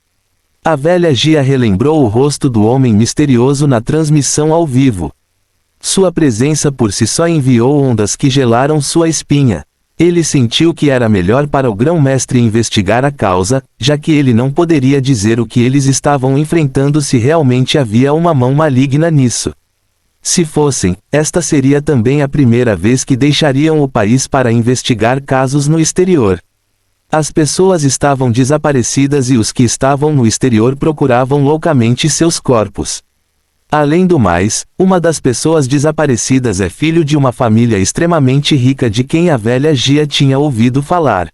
A velha Gia relembrou o rosto do homem misterioso na transmissão ao vivo. Sua presença por si só enviou ondas que gelaram sua espinha. Ele sentiu que era melhor para o grão-mestre investigar a causa, já que ele não poderia dizer o que eles estavam enfrentando se realmente havia uma mão maligna nisso. Se fossem, esta seria também a primeira vez que deixariam o país para investigar casos no exterior. As pessoas estavam desaparecidas e os que estavam no exterior procuravam loucamente seus corpos. Além do mais, uma das pessoas desaparecidas é filho de uma família extremamente rica de quem a velha Gia tinha ouvido falar.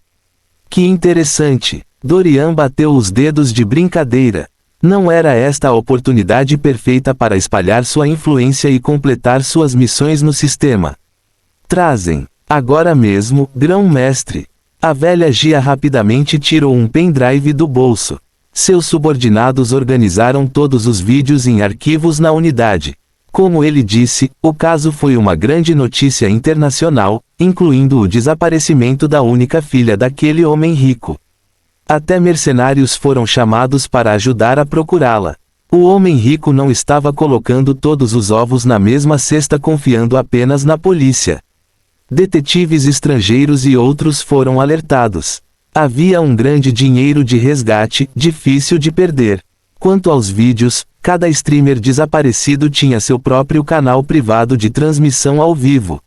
Que interessante! Dorian bateu os dedos de brincadeira. Não era esta a oportunidade perfeita para espalhar sua influência e completar suas missões no sistema? Trazem. Agora mesmo, grão-mestre. A velha Gia rapidamente tirou um pendrive do bolso. Seus subordinados organizaram todos os vídeos em arquivos na unidade. Como ele disse, o caso foi uma grande notícia internacional, incluindo o desaparecimento da única filha daquele homem rico. Até mercenários foram chamados para ajudar a procurá-la. O homem rico não estava colocando todos os ovos na mesma cesta confiando apenas na polícia. Detetives estrangeiros e outros foram alertados. Havia um grande dinheiro de resgate, difícil de perder. Quanto aos vídeos, cada streamer desaparecido tinha seu próprio canal privado de transmissão ao vivo.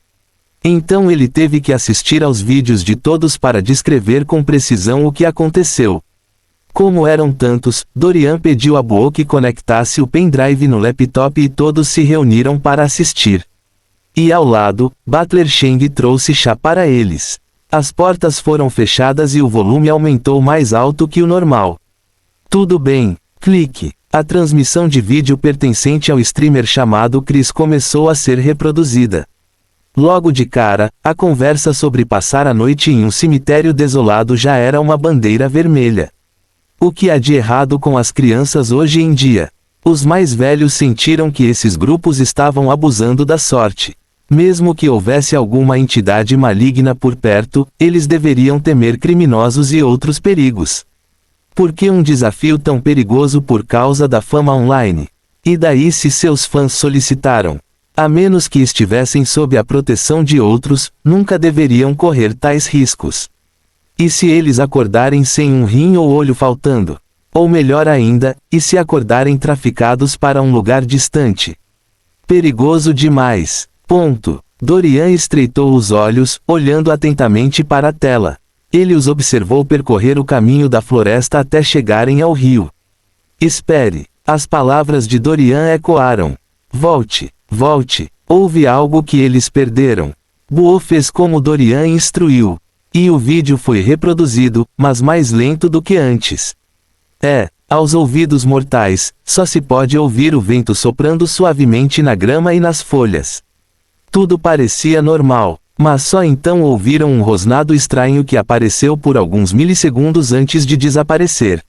Então ele teve que assistir aos vídeos de todos para descrever com precisão o que aconteceu. Como eram tantos, Dorian pediu a Boa que conectasse o pendrive no laptop e todos se reuniram para assistir. E ao lado, Butler Cheng trouxe chá para eles. As portas foram fechadas e o volume aumentou mais alto que o normal. Tudo bem, clique. A transmissão de vídeo pertencente ao streamer chamado Chris começou a ser reproduzida. Logo de cara, a conversa sobre passar a noite em um cemitério desolado já era uma bandeira vermelha. O que há de errado com as crianças hoje em dia? Os mais velhos sentiram que esses grupos estavam abusando da sorte. Mesmo que houvesse alguma entidade maligna por perto, eles deveriam temer criminosos e outros perigos. Por que um desafio tão perigoso por causa da fama online? E daí se seus fãs solicitaram? A menos que estivessem sob a proteção de outros, nunca deveriam correr tais riscos. E se eles acordarem sem um rim ou olho faltando? Ou melhor ainda, e se acordarem traficados para um lugar distante? Perigoso demais. Ponto. Dorian estreitou os olhos, olhando atentamente para a tela. Ele os observou percorrer o caminho da floresta até chegarem ao rio. Espere. As palavras de Dorian ecoaram. Volte. Volte. Houve algo que eles perderam. Buo fez como Dorian instruiu. E o vídeo foi reproduzido, mas mais lento do que antes. Aos ouvidos mortais, só se pode ouvir o vento soprando suavemente na grama e nas folhas. Tudo parecia normal, mas só então ouviram um rosnado estranho que apareceu por alguns milissegundos antes de desaparecer.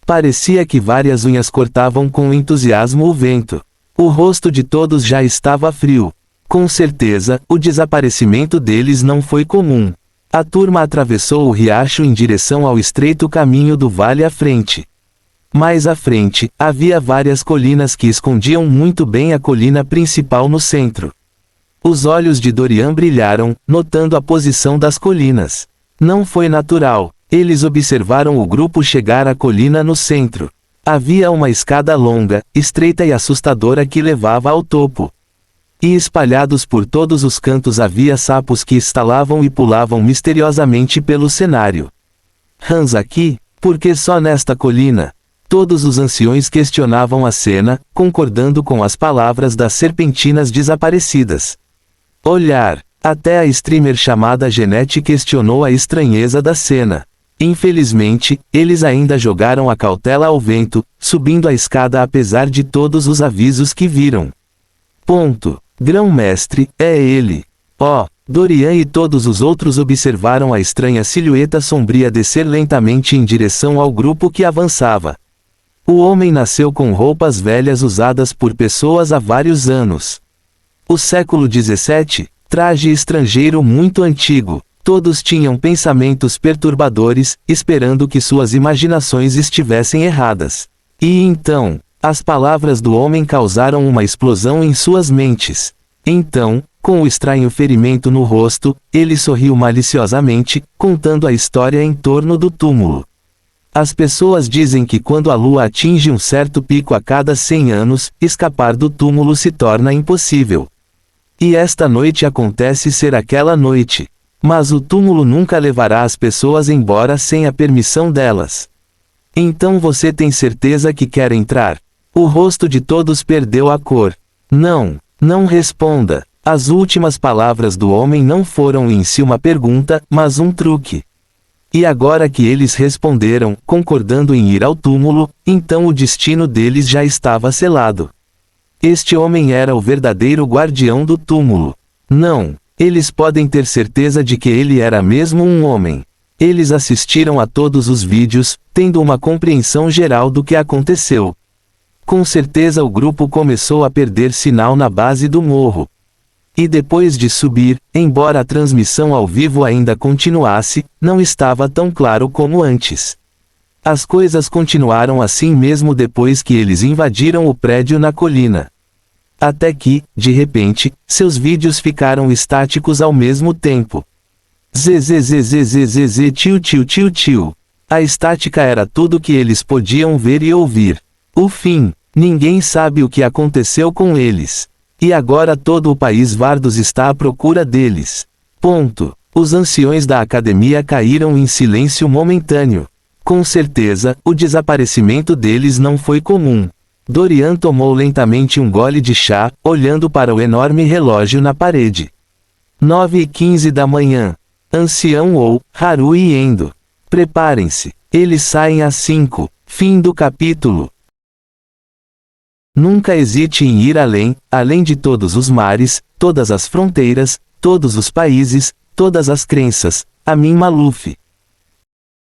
Parecia que várias unhas cortavam com entusiasmo o vento. O rosto de todos já estava frio. Com certeza, o desaparecimento deles não foi comum. A turma atravessou o riacho em direção ao estreito caminho do vale à frente. Mais à frente, havia várias colinas que escondiam muito bem a colina principal no centro. Os olhos de Dorian brilharam, notando a posição das colinas. Não foi natural. Eles observaram o grupo chegar à colina no centro. Havia uma escada longa, estreita e assustadora que levava ao topo. E espalhados por todos os cantos havia sapos que estalavam e pulavam misteriosamente pelo cenário. Hans aqui? Por que só nesta colina? Todos os anciões questionavam a cena, concordando com as palavras das serpentinas desaparecidas. Olhar. Até a streamer chamada Jeanette questionou a estranheza da cena. Infelizmente, eles ainda jogaram a cautela ao vento, subindo a escada apesar de todos os avisos que viram. Ponto. Grão-mestre, é ele. Dorian e todos os outros observaram a estranha silhueta sombria descer lentamente em direção ao grupo que avançava. O homem nasceu com roupas velhas usadas por pessoas há vários anos. O século XVII, traje estrangeiro muito antigo. Todos tinham pensamentos perturbadores, esperando que suas imaginações estivessem erradas. E então, as palavras do homem causaram uma explosão em suas mentes. Então, com o estranho ferimento no rosto, ele sorriu maliciosamente, contando a história em torno do túmulo. As pessoas dizem que quando a lua atinge um certo pico a cada 100 anos, escapar do túmulo se torna impossível. E esta noite acontece ser aquela noite. Mas o túmulo nunca levará as pessoas embora sem a permissão delas. Então você tem certeza que quer entrar? O rosto de todos perdeu a cor. Não, não responda. As últimas palavras do homem não foram em si uma pergunta, mas um truque. E agora que eles responderam, concordando em ir ao túmulo, então o destino deles já estava selado. Este homem era o verdadeiro guardião do túmulo. Não, eles podem ter certeza de que ele era mesmo um homem. Eles assistiram a todos os vídeos, tendo uma compreensão geral do que aconteceu. Com certeza o grupo começou a perder sinal na base do morro. E depois de subir, embora a transmissão ao vivo ainda continuasse, não estava tão claro como antes. As coisas continuaram assim mesmo depois que eles invadiram o prédio na colina. Até que, de repente, seus vídeos ficaram estáticos ao mesmo tempo. Zzzzzzz tio tio tio tio. A estática era tudo que eles podiam ver e ouvir. O fim. Ninguém sabe o que aconteceu com eles. E agora todo o país Vardos está à procura deles. Ponto. Os anciões da academia caíram em silêncio momentâneo. Com certeza, o desaparecimento deles não foi comum. Dorian tomou lentamente um gole de chá, olhando para o enorme relógio na parede. 9h15 da manhã. Ancião ou, Haru e Endo. Preparem-se. Eles saem às 5. Fim do capítulo. Nunca hesite em ir além de todos os mares, todas as fronteiras, todos os países, todas as crenças. Amin Maluf.